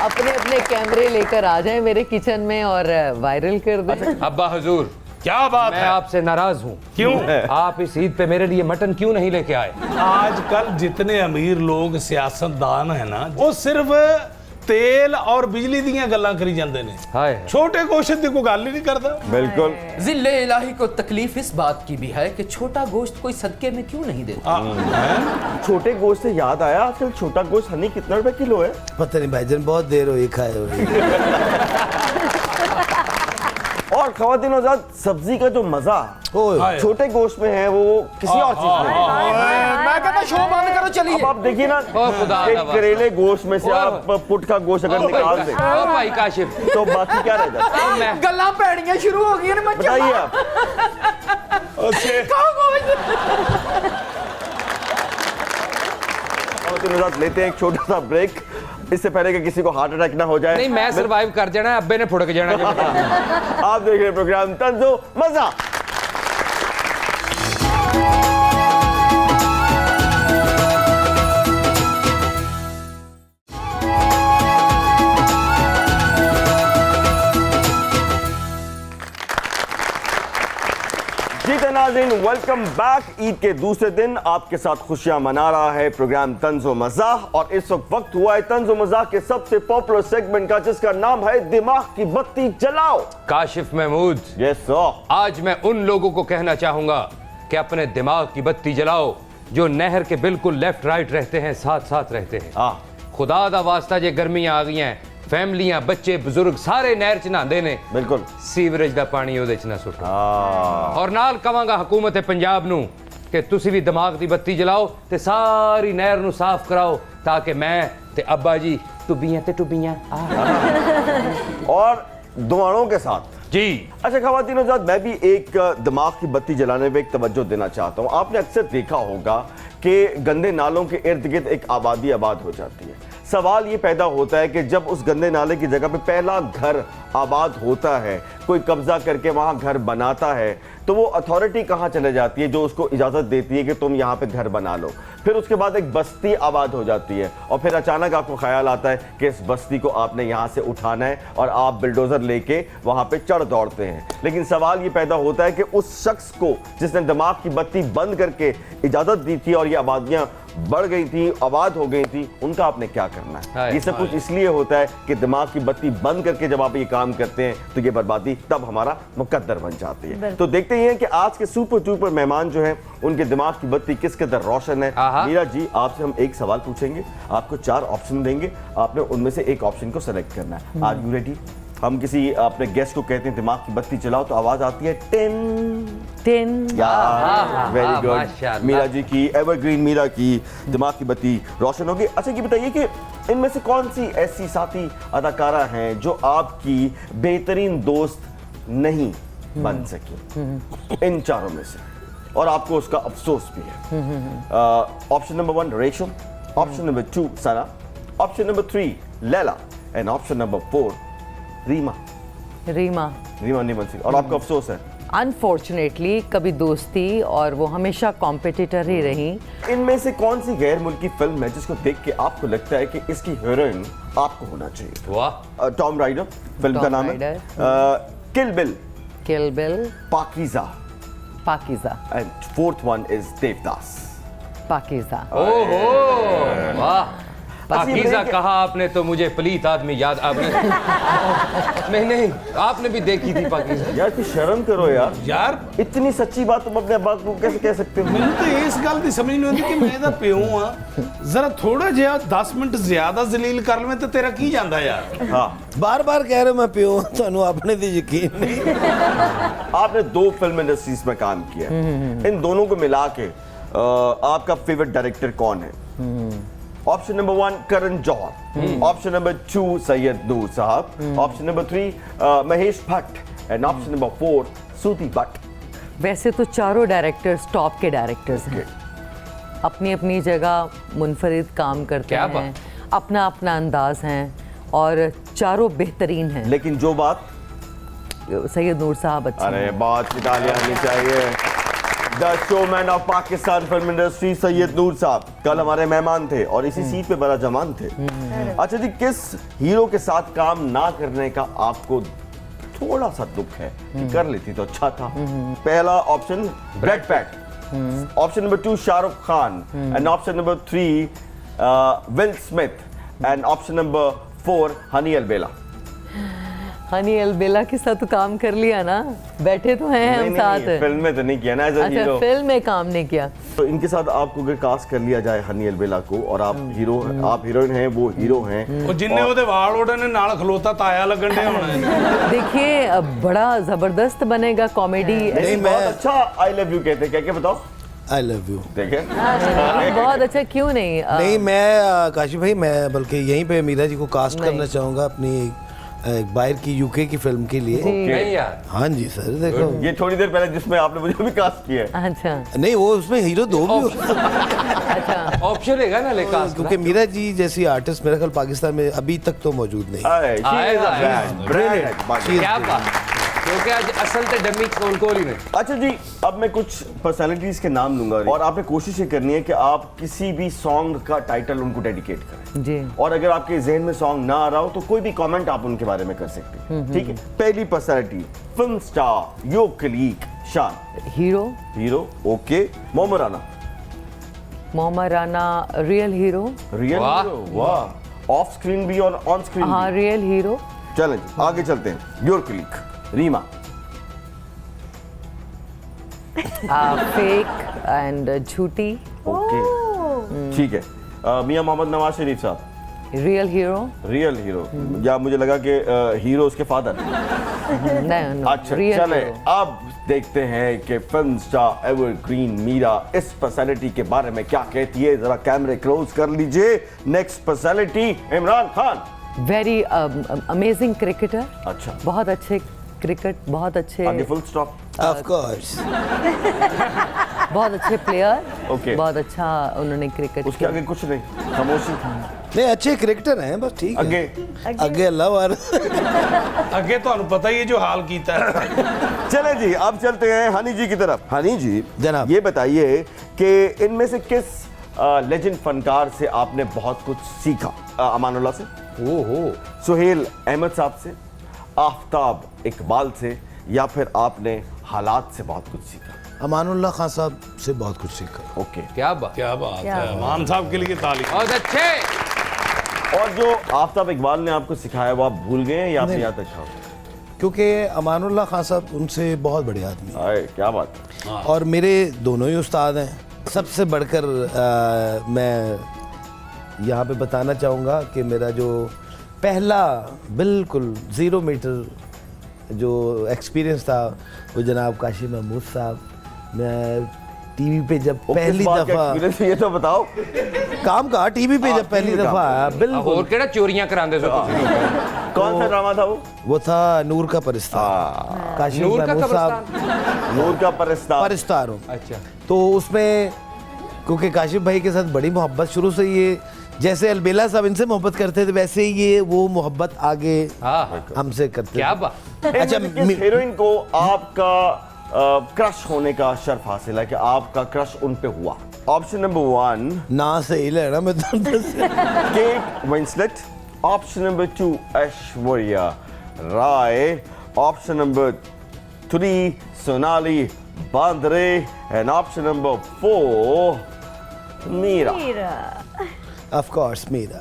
Speaker 6: अपने अपने कैमरे लेकर आ जाएं मेरे किचन में और वायरल कर दें।
Speaker 5: अब्बा हुजूर
Speaker 4: क्या बात
Speaker 5: मैं
Speaker 4: है?
Speaker 5: आपसे नाराज हूँ
Speaker 4: क्यों?
Speaker 5: आप इस ईद पे मेरे लिए मटन क्यों नहीं लेके आए
Speaker 4: आजकल जितने अमीर लोग सियासतदान है ना, वो सिर्फ तेल और बिजली ਦੀਆਂ ਗੱਲਾਂ ਕਰੀ ਜਾਂਦੇ ਨੇ।
Speaker 5: हाय
Speaker 4: छोटे गोश्त ਦੀ ਕੋਈ ਗੱਲ ही नहीं करता।
Speaker 1: बिल्कुल।
Speaker 2: जिले इलाही को तकलीफ इस बात की भी है कि छोटा गोश्त कोई सदके में क्यों नहीं देता?
Speaker 1: छोटे गोश्त से याद आया, आजकल छोटा गोश्त हनी कितना रुपए किलो है?
Speaker 7: पता नहीं भाईजान, बहुत देर हुई खाए हुए।
Speaker 1: और खवातीन हज़रात, सब्जी का जो मजा
Speaker 7: ओए,
Speaker 1: छोटे गोश्त में है वो किसी और चीज में है।
Speaker 2: मैं कहता शो बंद करो
Speaker 1: अब
Speaker 2: चलिए।
Speaker 1: आप देखिए ना,
Speaker 5: ओ खुदा
Speaker 1: एक
Speaker 5: का वास्ता।
Speaker 1: करेले गोश्त में से आप पुट का गोश्त अगर निकाल दें
Speaker 5: ओ भाई काशिफ
Speaker 1: तो बाकी क्या रह जाता है?
Speaker 5: मैं
Speaker 2: गल्लां पैड़ियां शुरू हो गई ने मैं
Speaker 1: बताइए आप। खवातीन हज़रात, लेते हैं एक छोटा सा ब्रेक, इससे पहले कि किसी को हार्ट अटैक ना हो जाए।
Speaker 5: नहीं मैं सरवाइव कर जाना अब्बे ने फुड़क जाना जब
Speaker 1: आप देख रहे हैं प्रोग्राम तंजो मजा। जी तो नाज़रीन, वेलकम बैक। ईद के दूसरे दिन आपके साथ खुशियां मना रहा है प्रोग्राम तंजो मज़ाह, और इस वक्त हुआ है तंजो मज़ाह के सबसे पॉपुलर सेगमेंट का, जिसका नाम है दिमाग की बत्ती जलाओ।
Speaker 5: Kashif Mahmood
Speaker 1: yes sir.
Speaker 5: आज मैं उन लोगों को कहना चाहूंगा कि अपने दिमाग की बत्ती जलाओ जो नहर के बिल्कुल लेफ्ट राइट रहते हैं, साथ साथ रहते हैं।
Speaker 1: हाँ।
Speaker 5: खुदा दा वास्ता जे गर्मियां आ गई हैं, फैमिलियां बच्चे बुजुर्ग सारे नहर च नहांदे ने,
Speaker 1: बिल्कुल।
Speaker 5: सीवरेज दा पानी ਉਹਦੇ ਚ ਨਾ ਸੁੱਟੋ।
Speaker 1: हाँ।
Speaker 5: और नाल कवांगा हुकूमत पंजाब नू कि तुसी भी दिमाग दी बत्ती जलाओ ते सारी नहर नू साफ कराओ ताकि मैं ते अब्बा जी टुबियां ते टुबियां
Speaker 1: और दुआओं के साथ
Speaker 5: जी।
Speaker 1: अच्छा खवातीन हज़रात, मैं भी एक दिमाग की बत्ती जलाने पे एक तवज्जो देना चाहता हूँ। आपने अक्सर देखा होगा कि गंदे नालों के इर्द गिर्द एक आबादी आबाद हो जाती है। सवाल ये पैदा होता है कि जब उस गंदे नाले की जगह पे पहला घर आबाद होता है, कोई कब्जा करके वहाँ घर बनाता है, तो वो अथॉरिटी कहाँ चले जाती है जो उसको इजाज़त देती है कि तुम यहाँ पे घर बना लो। फिर उसके बाद एक बस्ती आबाद हो जाती है और फिर अचानक आपको ख्याल आता है कि इस बस्ती को आपने यहाँ से उठाना है और आप बिल्डोज़र लेके वहाँ पे चढ़ दौड़ते हैं। लेकिन सवाल ये पैदा होता है कि उस शख्स को जिसने दिमाग की बत्ती बंद करके इजाज़त दी थी और ये आबादियाँ बढ़ गई थी, आबाद हो गई थी, उनका आपने क्या करना है? ये सब कुछ इसलिए होता है कि दिमाग की बत्ती बंद करके जब आप ये काम करते हैं तो ये बर्बादी तब हमारा मुकद्दर बन जाती है। तो देखते हैं कि आज के सुपर डुपर मेहमान जो हैं उनके दिमाग की बत्ती किस कदर रोशन है। मीरा जी, आपसे हम एक सवाल पूछेंगे, आपको 4 ऑप्शन देंगे, आपने उनमें से एक ऑप्शन को सेलेक्ट करना है। Are you ready? हम किसी अपने गेस्ट को कहते हैं दिमाग की बत्ती चलाओ तो आवाज आती है टिन
Speaker 6: टिन।
Speaker 1: Very good.
Speaker 5: माशाल्लाह।
Speaker 1: मीरा जी की एवरग्रीन मीरा की दिमाग की बत्ती रोशन होगी। अच्छा ये बताइए कि इनमें से कौन सी ऐसी साथी अदाकारा हैं जो आपकी बेहतरीन दोस्त नहीं बन सकी इन चारों में से, और आपको उसका अफसोस भी है? Option number 1 Resham, option number 2 Sana, option number 3 Laila, and option number 4 Reema
Speaker 6: Reema
Speaker 1: नहीं बन सकती और आपको अफसोस है?
Speaker 6: अनफॉर्चुनेटली कभी दोस्ती और वो हमेशा कॉम्पिटिटर ही रही।
Speaker 1: इनमें से कौन सी गैर मुल्की फिल्म है जिसको देख के आपको लगता है कि इसकी हीरोइन आपको होना चाहिए?
Speaker 5: वाह।
Speaker 1: टॉम राइडर फिल्म का
Speaker 6: टॉम
Speaker 1: नाम है,
Speaker 6: Rider.
Speaker 1: Kill Bill,
Speaker 6: Kill Bill,
Speaker 1: Pakeezah,
Speaker 6: Pakeezah,
Speaker 1: and fourth one is Devdas.
Speaker 6: Pakeezah.
Speaker 5: ओहो वाह। पाकीज़ा
Speaker 1: ब्रेक-
Speaker 5: कहा आपने तो मुझे पलीत आदमी याद आपने नहीं आपने भी देखी थी पाकीज़ा।
Speaker 1: यार कुछ शर्म करो यार,
Speaker 4: यार
Speaker 1: इतनी सच्ची बात तुम अपने अब्बा को कैसे कह सकते हो?
Speaker 4: ਮੈਨੂੰ ਤਾਂ ਇਸ ਗੱਲ ਦੀ ਸਮਝ ਨਹੀਂ ਆਉਂਦੀ ਕਿ ਮੈਂ ਇਹਦਾ ਪਿਓ ਆ ਜ਼ਰਾ ਥੋੜਾ ਜਿਹਾ 10 ਮਿੰਟ ਜ਼ਿਆਦਾ ਜ਼ਲੀਲ ਕਰ ਲਵੇਂ ਤੇ ਤੇਰਾ ਕੀ ਜਾਂਦਾ ਯਾਰ।
Speaker 1: हाँ,
Speaker 7: बार बार कह रहे हो मैं प्यो हूं, ਤੁਹਾਨੂੰ ਆਪਣੇ ਤੇ ਯਕੀਨ नहीं।
Speaker 1: आपने 2 फिल्म इंडस्ट्रीज में काम किया, इन दोनों को मिला के आपका फेवरेट डायरेक्टर कौन है? Option number 1 Karan Johar, option number 2 Syed Noor साहब, option number 3 Mahesh Bhatt, and option number 4 सूती भट्ट।
Speaker 6: वैसे तो चारों डायरेक्टर्स टॉप के डायरेक्टर्स हैं, अपनी अपनी जगह मुनफरिद काम करते
Speaker 5: क्या
Speaker 6: हैं,
Speaker 5: बात।
Speaker 6: अपना अपना अंदाज हैं और चारों बेहतरीन हैं।
Speaker 1: लेकिन जो बात,
Speaker 6: सैयद नूर साहब अच्छे
Speaker 1: अरे
Speaker 6: हैं।
Speaker 1: बात की तालियां होनी चाहिए। The showman of Pakistan film industry Syed Noor Sahab कल हमारे मेहमान थे और इसी सीट पे बड़ा जमान थे। अच्छा जी, किस हीरो के साथ काम ना करने का आपको थोड़ा सा दुख है कि कर लेती तो अच्छा था? पहला option Brad Pitt, option number 2 Shahrukh Khan, and option number 3 Will Smith, and option number 4 Honey Albela.
Speaker 6: Honey Albela के साथ तो काम कर लिया ना, बैठे तो हैं हम साथ।
Speaker 1: फिल्म में तो नहीं किया ना एज अ
Speaker 6: अच्छा,
Speaker 1: हीरो।
Speaker 6: फिल्म में काम नहीं किया।
Speaker 1: तो इनके साथ आपको अगर कास्ट कर लिया जाए हनी अलबेला को, और आप हीरो, आप हीरोइन हैं, वो हीरो हैं,
Speaker 4: ਉਹ ਜਿੰਨੇ ਉਹਦੇ ਵਾਲ ਉਹਦੇ ਨੇ ਨਾਲ ਖਲੋਤਾ ਤਾਇਆ ਲੱਗਣ ਡਿਆ ਹੋਣਾ।
Speaker 6: देखिए बड़ा जबरदस्त बनेगा कॉमेडी।
Speaker 1: नहीं, बहुत अच्छा आई लव यू कहते हैं, क्या क्या बताओ?
Speaker 7: I love you.
Speaker 1: देखें
Speaker 6: बहुत अच्छा, क्यों नहीं?
Speaker 7: नहीं मैं काशिफ भाई, मैं बल्कि यहीं पे मीरा जी को कास्ट करना चाहूँगा अपनी एक बाहर की यूके की फिल्म के लिए।
Speaker 5: नहीं यार
Speaker 7: हाँ जी सर, देखो
Speaker 1: ये थोड़ी देर पहले जिसमें आपने मुझे भी कास्ट किया है।
Speaker 6: अच्छा
Speaker 7: नहीं वो उसमें हीरो 2 भी हो,
Speaker 6: अच्छा।
Speaker 5: ऑप्शन है ना लेकास्ट
Speaker 7: क्योंकि मीरा जी जैसी आर्टिस्ट मेरे ख्याल पाकिस्तान में अभी तक तो मौजूद नहीं।
Speaker 1: अरे, she is a
Speaker 5: आएगा,
Speaker 1: brand, brand है, बाकी।
Speaker 5: क्या बात, क्योंकि आज असल ते डमी कोल ही नहीं।
Speaker 1: अच्छा जी, अब मैं कुछ पर्सनालिटीज के नाम लूंगा और आपने कोशिश ये करनी है कि आप किसी भी सॉन्ग का टाइटल उनको डेडिकेट करें,
Speaker 6: जी।
Speaker 1: और अगर आपके जहन में सॉन्ग ना आ रहा हो तो कोई भी कमेंट आप उनके बारे में कर सकते हैं, ठीक है? पहली personality, film star, your colleague Shaan.
Speaker 6: Hero
Speaker 1: hero, okay. Mohammad Rana.
Speaker 6: Mohammad Rana real hero.
Speaker 1: Real
Speaker 5: वाह।
Speaker 1: हीरो, वाह। ऑफ स्क्रीन भी और ऑन स्क्रीन
Speaker 6: हाँ
Speaker 1: भी।
Speaker 6: Real hero.
Speaker 1: चलें जी, आगे चलते हैं। Your colleague Reema.
Speaker 6: Fake and झूठी।
Speaker 1: ओके, ठीक है। मियां मोहम्मद नवाज शरीफ साहब।
Speaker 6: Real hero.
Speaker 1: रियल हीरो, या मुझे लगा कि हीरो उसके फादर।
Speaker 6: नहीं,
Speaker 1: अच्छा
Speaker 6: रियल
Speaker 1: चले,
Speaker 6: हीरो।
Speaker 1: अब देखते हैं कि फिल्म स्टार एवरग्रीन मीरा इस पर्सनालिटी के बारे में क्या कहती है। जरा कैमरे क्लोज कर लीजिए। Next personality Imran Khan.
Speaker 6: Very amazing cricketer.
Speaker 1: अच्छा,
Speaker 6: बहुत अच्छे क्रिकेट, बहुत अच्छे,
Speaker 1: आगे फुल स्टॉप।
Speaker 7: ऑफ कोर्स
Speaker 6: बहुत अच्छे प्लेयर।
Speaker 1: Okay.
Speaker 6: बहुत अच्छा उन्होंने क्रिकेट
Speaker 1: उसके आगे कुछ नहीं, खामोशी।
Speaker 7: नहीं अच्छे क्रिकेटर हैं, बस ठीक है।
Speaker 1: आगे
Speaker 7: आगे अल्लाह वार।
Speaker 4: ਅੱਗੇ ਤੁਹਾਨੂੰ ਪਤਾ ਹੀ ਹੈ ਜੋ ਹਾਲ ਕੀਤਾ ਹੈ।
Speaker 1: चले जी, अब चलते हैं हनी जी की तरफ। हनी जी
Speaker 7: जनाब।
Speaker 1: ये बताइए कि इनमें से किस लेजेंड फनकार से आपने बहुत कुछ सीखा? अमानुल्लाह से,
Speaker 5: ओहो,
Speaker 1: सुहेल अहमद साहब से, आफ्ताब इकबाल से, या फिर आपने हालात से बहुत कुछ सीखा?
Speaker 7: अमानुल्लाह खान साहब से बहुत कुछ सीखा।
Speaker 1: ओके।
Speaker 5: क्या बात,
Speaker 4: क्या बात है, मान साहब के लिए ताली।
Speaker 5: बहुत अच्छे।
Speaker 1: और जो आफ्ताब इकबाल ने आपको सिखाया वो आप भूल गए हैं या आपने याद रखा?
Speaker 7: क्योंकि अमानुल्लाह खान साहब उनसे बहुत बड़े आदमी हैं।
Speaker 1: आए, क्या बात है।
Speaker 7: और मेरे दोनों ही उस्ताद हैं। सबसे बढ़कर मैं यहाँ पे बताना चाहूँगा कि मेरा जो पहला बिल्कुल 0 मीटर जो एक्सपीरियंस था वो जनाब काशी महमूद साहब। मैं टीवी पे जब
Speaker 1: वो किस
Speaker 7: पहली
Speaker 1: बात का
Speaker 7: दफ़ा
Speaker 1: experience है, ये तो बताओ।
Speaker 7: काम का टीवी पे जब पहली
Speaker 1: TV पे
Speaker 7: दफ़ा आया,
Speaker 5: और
Speaker 7: बिल्कुल
Speaker 5: केड़ा चोरियां करांदे सो तुसी?
Speaker 1: कौन सा ड्रामा था
Speaker 7: वो था नूर का परिस्तार। काशी
Speaker 5: नूर का
Speaker 7: महमूद साहब
Speaker 5: कब्रिस्तान।
Speaker 1: नूर का परिस्तार।
Speaker 7: परिस्तार हूँ।
Speaker 5: अच्छा,
Speaker 7: तो उसमें क्योंकि काशिफ भाई के साथ बड़ी मोहब्बत शुरू से ये जैसे अलबेला साहब इनसे मोहब्बत करते थे वैसे ही ये वो मोहब्बत आगे
Speaker 5: हाँ
Speaker 7: हमसे करते
Speaker 5: क्या
Speaker 7: थे।
Speaker 5: बात।
Speaker 7: अच्छा
Speaker 1: हीरोइन को आपका क्रश होने का शर्फ हासिल है कि आपका क्रश उन पे हुआ? ऑप्शन नंबर 1
Speaker 7: ना सही लेना मैं तो
Speaker 1: Kate Winslet, option number 2 Aishwarya Rai, option number 3 Sonali Bendre and option number 4 Meera.
Speaker 7: Of course Meera.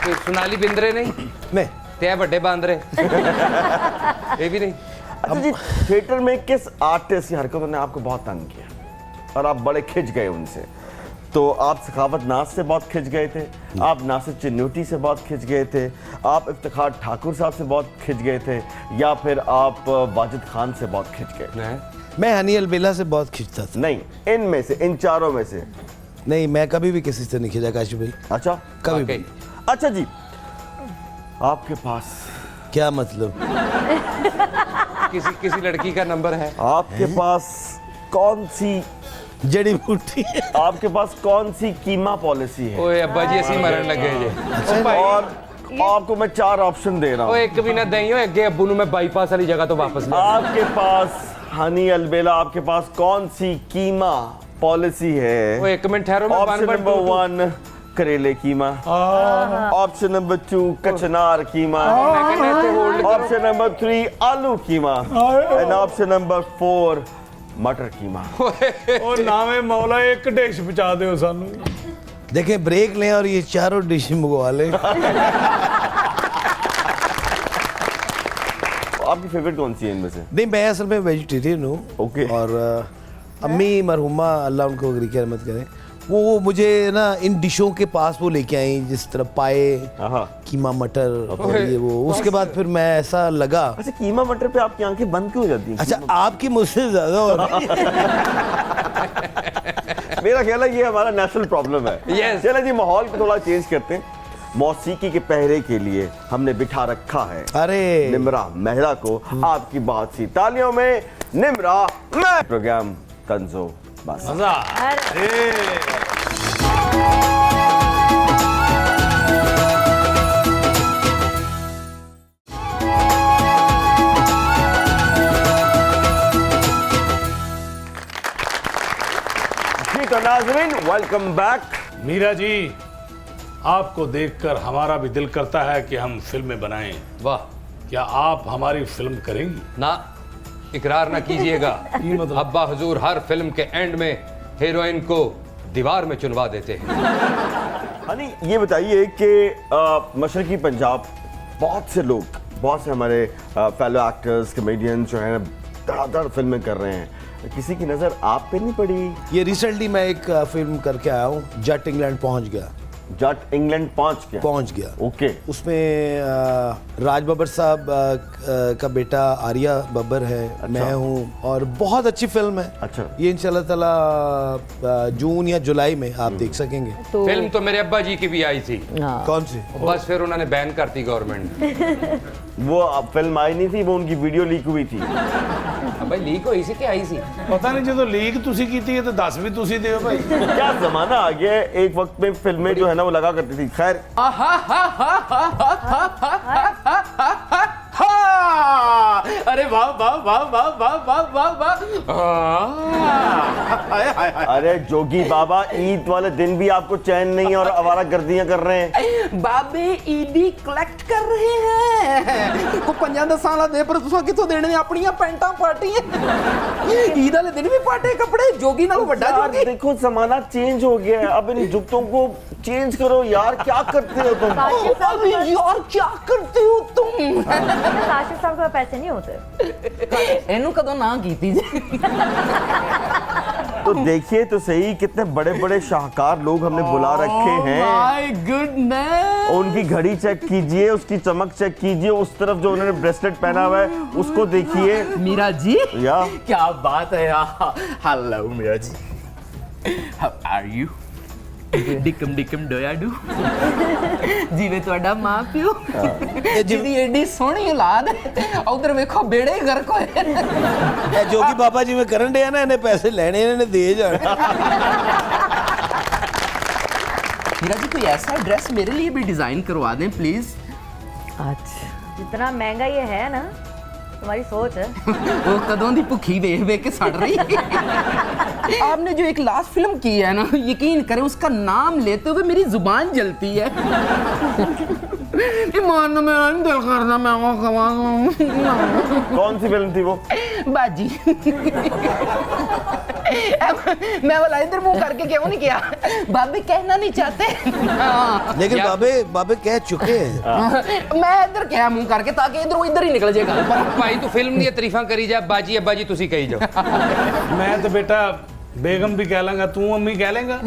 Speaker 5: कोई सोनाली बिंद्रे नहीं
Speaker 7: नहीं
Speaker 5: ते बड़े बांद्रे ये भी नहीं।
Speaker 1: अच्छा जी, थिएटर में किस आर्टिस्ट की हरकतों ने आपको बहुत तंग किया और आप बड़े खिंच गए उनसे? तो आप सखावत नाज से बहुत खिंच गए थे, आप नासिर चिन्नूटी से बहुत खिंच गए थे, आप इफ्तिखार ठाकुर साहब से बहुत खिंच गए थे, या फिर आप वाजिद खान से बहुत खिंच गए?
Speaker 7: मैं हनी अलबेला से बहुत खिंचता था।
Speaker 1: नहीं, इनमें से, इन चारों में से?
Speaker 7: नहीं, मैं कभी भी किसी से नहीं खिंचा काशिफ भाई।
Speaker 1: अच्छा,
Speaker 7: कभी भी।
Speaker 1: अच्छा जी, आपके पास
Speaker 7: क्या मतलब?
Speaker 5: किसी लड़की का नंबर है?
Speaker 1: आपके पास कौन सी
Speaker 7: जड़ी बूटी है?
Speaker 1: आपके पास कौन सी कीमा पॉलिसी है?
Speaker 5: ओए अब्बा जी ऐसी मरण लगे जे।
Speaker 1: और आपको मैं 4 ऑप्शन दे रहा हूँ।
Speaker 5: ओए एक भी ना दई हो अगे अब्बू नु मैं बाईपास वाली जगह तो वापस ले।
Speaker 1: आपके पास हनी अलबेला, आपके पास कौन सी कीमा पॉलिसी है?
Speaker 5: ओए एक मिनट ठहरो मैं
Speaker 1: ऑप्शन नंबर 1 करेले कीमा, ऑप्शन नंबर 2 कचनार कीमा, ऑप्शन नंबर 3 आलू कीमा एंड ऑप्शन नंबर 4 मटर कीमा।
Speaker 4: ओ नामे मौला एक डिश बचा दो सानू।
Speaker 7: देखें ब्रेक लें और ये चारों डिश मंगवा लें।
Speaker 1: आपकी फेवरेट कौन सी है इनमें से?
Speaker 7: नहीं, मैं असल में वेजिटेरियन हूँ।
Speaker 1: ओके।
Speaker 7: और अम्मी मरहुमा अल्लाह उनको गरीक रहमत करें, वो मुझे ना इन डिशों के पास वो लेके आई, जिस तरह पाए, कीमा मटर और ये वो। उसके बाद फिर मैं ऐसा लगा।
Speaker 1: अच्छा, कीमा मटर पे आपकी आंखें बंद क्यों हो जाती हैं?
Speaker 7: अच्छा, आपकी मुझसे ज्यादा हो रही है।
Speaker 1: मेरा ख्याल है ये हमारा नेशनल प्रॉब्लम है।
Speaker 5: Yes.
Speaker 1: चलो जी, माहौल को थोड़ा चेंज करते हैं। मौसीकी के पहरे के लिए हमने बिठा रखा है
Speaker 7: अरे
Speaker 1: निम्रा मेहरा को। आपकी बात सी तालियों में निम्रा मैं प्रोग्राम तंजो बस। जी तो नाज़रीन, वेलकम बैक।
Speaker 4: मीरा जी, आपको देखकर हमारा भी दिल करता है कि हम फिल्में बनाएं।
Speaker 5: वाह।
Speaker 4: क्या आप हमारी फिल्म करेंगी?
Speaker 5: ना, इकरार ना कीजिएगा। अब्बा हुजूर हर फिल्म के एंड में हीरोइन को दीवार में चुनवा देते हैं।
Speaker 1: हनी, ये बताइए कि मशरकी पंजाब बहुत से लोग, बहुत से हमारे फेलो एक्टर्स, कॉमेडियन जो हैं धड़ाधड़ फिल्में कर रहे हैं, किसी की नज़र आप पे नहीं पड़ी?
Speaker 7: ये रिसेंटली मैं एक फिल्म करके आया हूँ, जट इंग्लैंड पहुँच गया।
Speaker 1: जट इंग्लैंड पहुंच गया। ओके।
Speaker 7: उसमें राज बब्बर साहब का बेटा आर्या बब्बर है। अच्छा। मैं हूँ और बहुत अच्छी फिल्म है।
Speaker 1: अच्छा।
Speaker 7: ये इंशाल्लाह ताला जून या जुलाई में आप देख सकेंगे।
Speaker 5: तो फिल्म तो मेरे अब्बा जी की भी आई थी।
Speaker 7: कौन सी?
Speaker 5: बस फिर उन्होंने बैन कर दी गवर्नमेंट।
Speaker 1: वो फिल्म आई नहीं थी, वो उनकी वीडियो लीक हुई थी।
Speaker 5: भाई लीक हुई सी कि आई सी?
Speaker 4: पता नहीं, जो लीक तुसी कीती है तो 10 भी तुसी दियो भाई।
Speaker 1: क्या जमाना आ गया है, एक वक्त में फिल्में जो है ना वो लगा करती थी। खैर,
Speaker 2: अरे वाह वाह वाह वाह वाह वाह वाह वाह।
Speaker 1: अरे जोगी बाबा, ईद वाले दिन भी आपको चैन नहीं और आवारा गर्दियां कर रहे हैं।
Speaker 2: बाबे ईदी कलेक्ट कर रहे हैं। को 50 साल दे पर तुसा किथों देने अपनियां पैंटां पार्टियां। ईद वाले दिन भी पाटे कपड़े, जोगी नालों बड़ा जोगी।
Speaker 1: देखो जमाना चेंज हो गया है, अब इन जुगतों को चेंज करो यार। क्या करते हो तुम?
Speaker 2: अरे यार क्या करते हो तुम?
Speaker 3: काशिफ साहब के पैसे नहीं होते।
Speaker 2: एनू कदों ना कीती जी।
Speaker 1: तो देखिए तो सही, कितने बड़े बड़े शाहकार लोग हमने बुला रखे हैं।
Speaker 2: My goodness.
Speaker 1: उनकी घड़ी चेक कीजिए, उसकी चमक चेक कीजिए, उस तरफ जो उन्होंने ब्रेसलेट पहना हुआ है उसको देखिए।
Speaker 2: मीरा जी,
Speaker 1: या
Speaker 2: क्या बात है यार। Hello Meera ji, how are you? ਡਿਕਮ ਡਿਕਮ ਡੋਇਆ ਡੂ ਜਿਵੇਂ ਤੁਹਾਡਾ ਮਾਂ ਪਿਓ ਜਿਹਦੀ ਏਡੀ ਸੋਹਣੀ ਔਲਾਦ ਉਧਰ ਵੇਖੋ ਬੇੜੇ ਹੀ ਗਰਕ ਹੋਏ
Speaker 7: ਇਹ ਜੋ ਕਿ ਬਾਬਾ ਜਿਵੇਂ ਕਰਨ ਡਿਆ ਨਾ, ਇਹਨੇ ਪੈਸੇ ਲੈਣੇ, ਇਹਨੇ ਦੇ ਜਾਣਾ।
Speaker 2: मीरा जी कोई ऐसा ड्रेस मेरे लिए भी डिजाइन करवा दें प्लीज।
Speaker 6: अच्छा
Speaker 3: जितना महंगा ये है ना, तुम्हारी सोच है।
Speaker 2: वो कदों दी भुखी देख देख के सड़ रही है। आपने जो एक लास्ट फिल्म की है ना, यकीन करें उसका नाम लेते हुए मेरी जुबान जलती है। ईमान में नहीं दिल करना मैं वो खवाऊं।
Speaker 1: कौन सी फिल्म थी वो?
Speaker 2: बाजी। मैं वाला इधर मुंह करके क्यों नहीं किया? बाबे कहना नहीं चाहते।
Speaker 7: लेकिन बाबे कह चुके हैं।
Speaker 2: मैं इधर क्या मुंह करके ताकि इधर ही निकल जाएगा।
Speaker 5: भाई तू फिल्म दी तारीफां करी जा, बाजी अब्बा जी तुसी कही जाओ।
Speaker 4: मैं तो बेटा बेगम भी कह लेंगा, तू अम्मी कह लेंगा।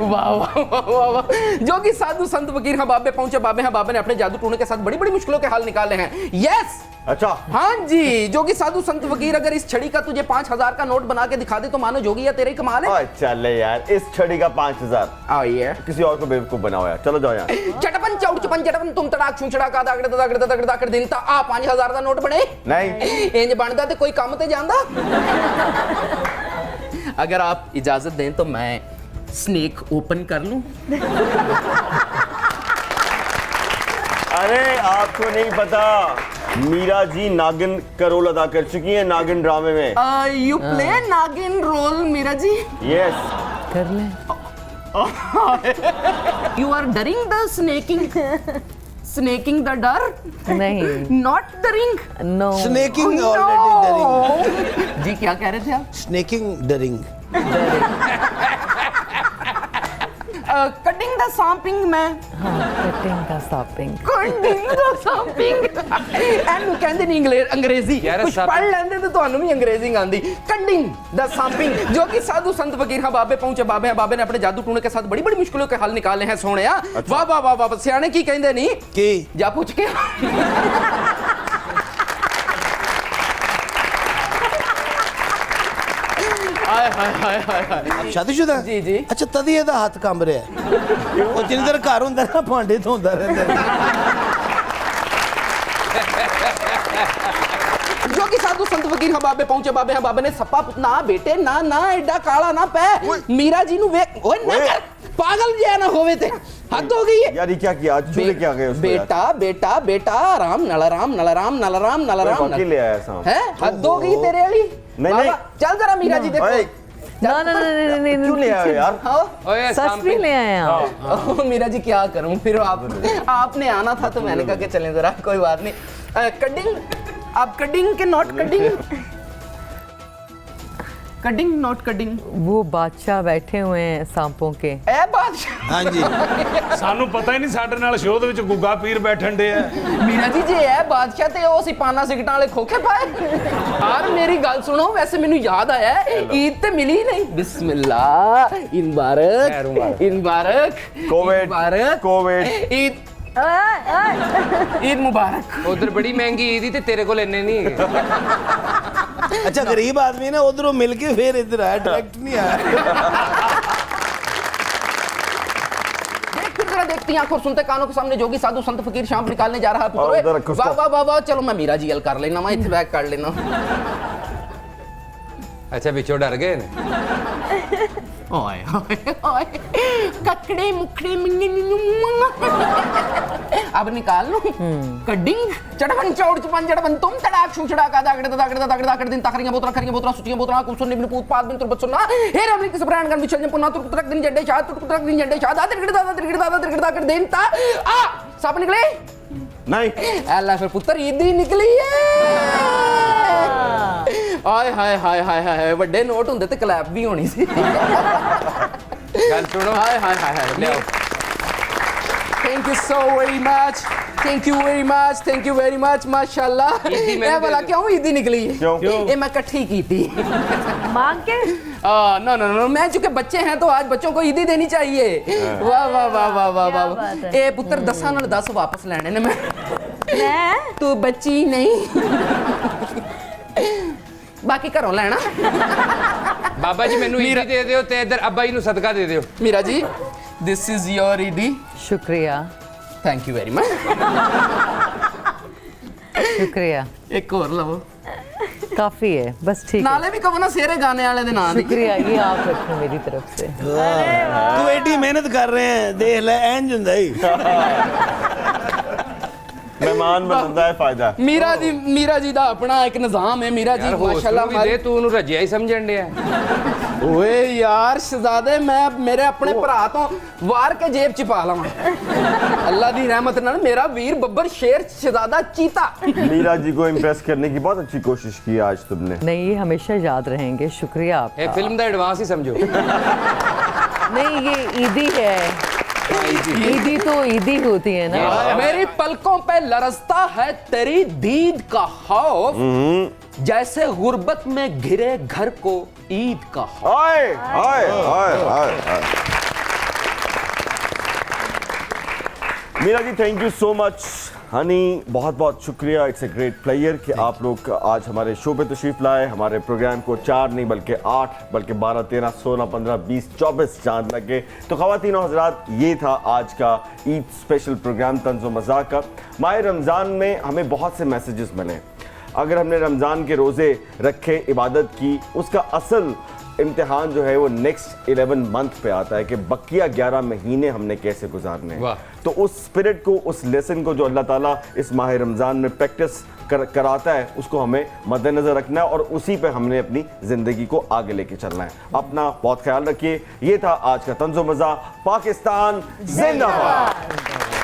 Speaker 2: वाह वाह वाह वाह वाह। जो कि साधु संत फकीर हाँ बाबे पहुंचे, बाबे हाँ बाबे ने अपने जादू टूने के साथ बड़ी बड़ी मुश्किलों के हल निकाले हैं। यस
Speaker 1: अच्छा
Speaker 2: हाँ जी, जो कि साधु संत फकीर अगर इस छड़ी का तुझे 5000 का नोट बना के दिखा दे तो मानो जोगी या तेरे ही कमाल है।
Speaker 1: चले यार, इस छड़ी का 5000
Speaker 2: आइए
Speaker 1: किसी और को बेवकूफ बनाओ यार। चलो जाओ यार।
Speaker 2: चटपन चौड़ चपन चटपन तुम तड़ाक छुंछड़ा का दागड़ दागड़ दागड़ दागड़ दिन ता आ 5000 का नोट बने
Speaker 1: नहीं
Speaker 2: इंज बनदा ते कोई काम ते जांदा। अगर आप इजाजत दें तो मैं स्नेक ओपन कर लूं।
Speaker 1: अरे आपको नहीं पता, मीरा जी नागिन का रोल अदा कर चुकी हैं नागिन ड्रामे में।
Speaker 2: You play Naagin role Meera ji.
Speaker 1: Yes
Speaker 6: कर ले।
Speaker 2: You are daring the snaking the डर,
Speaker 6: नहीं
Speaker 2: not the ring.
Speaker 6: No
Speaker 7: snaking already daring.
Speaker 2: जी क्या कह रहे थे आप?
Speaker 7: Snaking daring.
Speaker 2: कटिंग द सांपिंग में।
Speaker 6: हाँ कटिंग का स्टॉपिंग।
Speaker 2: कटिंग द सांपिंग एंड कहंदे नहीं अंग्रेजी
Speaker 5: यार
Speaker 2: कुछ पढ़ लेंदे तो ਤੁਹਾਨੂੰ भी अंग्रेजी आंदी। कटिंग द सांपिंग जो कि साधु संत फकीर हाँ बाबे पहुंचे, बाबे हाँ बाबे ने अपने जादू टूने के साथ बड़ी बड़ी मुश्किलों के हल निकाले हैं। सोनिया वाह वाह वाह वाह, सियाने की कहंदे नहीं
Speaker 7: की
Speaker 2: जा पूछ के। हाय हाय हाय हाय हाय।
Speaker 7: शादीशुदा?
Speaker 2: जी जी।
Speaker 7: अच्छा तद ही ਇਹਦਾ ਹੱਥ ਕੰਬ ਰਿਹਾ ਹੈ। ਉਹ ਜਿੰਨੇ ਦਿਨ ਘਰ ਹੁੰਦਾ ਨਾ ਭਾਂਡੇ ਧੋਂਦਾ ਰਹਿੰਦਾ।
Speaker 2: जो कि साधु संत फकीर हाँ बाबे पहुंचे, बाबे हाँ बाबे ने सप्पा ना बेटे ना ना एडा काला ना पै मीरा जी नु वेख ओए ना कर पागल जे ना होवे ते हद हो गई है
Speaker 1: यार। ये क्या किया आज? चूल्हे क्या गए उसमें?
Speaker 2: बेटा बेटा बेटा राम नल राम नल राम नल राम नल राम
Speaker 1: वकील ले आया साहब।
Speaker 2: है हद हो गई तेरे वाली।
Speaker 1: नहीं।
Speaker 2: चल जरा मीरा जी देखो।
Speaker 6: ना ना ना नहीं
Speaker 1: क्यों ले आए यार?
Speaker 5: ओए
Speaker 6: सच में ले आए आप।
Speaker 2: मीरा जी क्या करूं फिर आपने आना था तो मैंने कहा कि चलें जरा, कोई बात नहीं। कटिंग आप कटिंग के not cutting, cutting not cutting.
Speaker 6: वो बादशाह बैठे हुए हैं सांपों के।
Speaker 2: ए बादशाह
Speaker 7: हाँ जी
Speaker 4: ਸਾਨੂੰ ਪਤਾ ਹੀ ਨਹੀਂ ਸਾਡੇ ਨਾਲ ਸ਼ੋਅ ਦੇ ਵਿੱਚ ਗੁੱਗਾ ਪੀਰ ਬੈਠਣ ਦੇ ਆ।
Speaker 2: मीरा जी जे है बादशाह ते ओ सिपाना सिगटां वाले खोखे पाए। यार मेरी गल सुनो, वैसे मेनू याद आया ईद ते मिली नहीं। बिस्मिल्लाह ईद मुबारक ईद मुबारक
Speaker 1: कोविड
Speaker 2: मुबारक
Speaker 1: कोविड
Speaker 2: ईद ईद मुबारक।
Speaker 5: उधर बड़ी महंगी ईद ही ते तेरे को लेने नहीं है।
Speaker 7: अच्छा गरीब आदमी ना उधरों मिलके फिर इधर आया, डायरेक्ट नहीं आया।
Speaker 2: देखती हैं आंखों सुनते कानों के सामने जोगी साधु संत फकीर शाम निकालने जा रहा
Speaker 1: और उधर
Speaker 2: है।
Speaker 1: कुछ
Speaker 2: वाह वाह वाह वाह। चलो मैं मीरा जी कर लेना, मैं इथे बैक कर लेना।
Speaker 5: अच्छा बिचो डर गए ने।
Speaker 2: ओए ओए ओए ककड़े मुखड़े अब निकाल लो। कटिंग चटपन चौड़ चपन चटपन तुम तड़ाक छुंछड़ा का दागड़ दागड़ दागड़ दागड़ दिन ताकरियां बोतरा खरियां बोतरा सुटियां बोतरा कुसुन निबन पूत पाद बिन तुरबत सुनना हे रमली किस ब्रांड गन बिछल पुना तुर तुरक दिन जड्डे शाद तुर तुरक दिन जड्डे शाद तिरगड़ दादा दिन ता आ सब निकले
Speaker 1: नहीं।
Speaker 2: अल्लाह फिर पुत्र ईद ही निकली है। हाय हाय हाय हाय हाय ਵੱਡੇ ਨੋਟ ਹੁੰਦੇ ਤੇ ਕਲੈਪ ਵੀ ਹੋਣੀ ਸੀ।
Speaker 5: गल सुनो।
Speaker 2: हाय हाय हाय हाय ले आओ। Thank you so very much, thank you very much, thank you very much. माशाल्लाह ये वाला क्यों ईदी निकली है?
Speaker 1: क्यों?
Speaker 2: ये मैं इकट्ठी की थी।
Speaker 3: मांग के
Speaker 2: नो नो नो, मैं चूंकि बच्चे हैं तो आज बच्चों को ईदी देनी चाहिए। वाह वाह वाह वाह वाह वाह। ए पुत्र 10 ਨਾਲ 10 वापस लेने ने मैं तू बच्ची नहीं बाकी घरों लेना।
Speaker 5: बाबा जी मैनू ईदी दे दियो ते इधर अब्बा जी नु सदका दे दियो।
Speaker 2: Meera ji this is your ED.
Speaker 6: शुक्रिया
Speaker 2: थैंक यू वेरी मच।
Speaker 6: शुक्रिया।
Speaker 2: एक और लवो।
Speaker 6: काफी है बस ठीक है।
Speaker 2: नाले भी कहो ना सेरे गाने वाले दे नाम दी।
Speaker 6: शुक्रिया ये आप रखो मेरी तरफ से।
Speaker 7: तू एडी मेहनत कर रहे हैं देख ले इंज हुंदा ही।
Speaker 1: मेहमान बनदा है फायदा।
Speaker 2: मीरा जी दा अपना एक निजाम है। मीरा जी माशाल्लाह
Speaker 5: भी दे तू नु रजिया ही समझण दे।
Speaker 2: ओए यार शहजादे मैं मेरे अपने भरा तो वार के जेब च पा लवां। अल्लाह दी रहमत नाल मेरा वीर बब्बर शेर शहजादा चीता।
Speaker 1: मीरा जी को इम्प्रेस करने की बहुत अच्छी कोशिश की आज तुमने।
Speaker 6: नहीं ये हमेशा याद रहेंगे। शुक्रिया आपका।
Speaker 5: ए फिल्म दा एडवांस ही समझो।
Speaker 6: नहीं ये ईदी है। ईदी तो ईदी होती है ना।
Speaker 2: मेरी पलकों पे लरसता है तेरी दीद का खौफ, जैसे गुर्बत में घिरे घर को ईद का खौफ।
Speaker 1: Hi hi hi hi. Meera ji thank you so much. Honey बहुत बहुत शुक्रिया। इट्स ए ग्रेट प्लेयर कि आप लोग आज हमारे शो पे तशरीफ लाए। हमारे प्रोग्राम को 4 नहीं बल्कि 8 बल्कि 12 13 16 15 20 24 चांद लगे। तो ख़वातीन और हज़रात ये था आज का ईद स्पेशल प्रोग्राम तंज़ो मज़ाक का। माह रमज़ान में हमें बहुत से मैसेजेस मिले। अगर हमने रमज़ान के रोज़े रखे इबादत की उसका असल इम्तिहान जो है वो नेक्स्ट 11 मंथ पे आता है कि बकिया 11 महीने हमने कैसे गुजारने हैं। तो उस स्पिरिट को उस लेसन को जो अल्लाह ताला इस माह रमज़ान में प्रैक्टिस कराता है उसको हमें मद्देनज़र रखना है और उसी पे हमने अपनी ज़िंदगी को आगे लेके चलना है। अपना बहुत ख्याल रखिए। ये था आज का तंज़ो मज़ा। पाकिस्तान जिंदाबाद।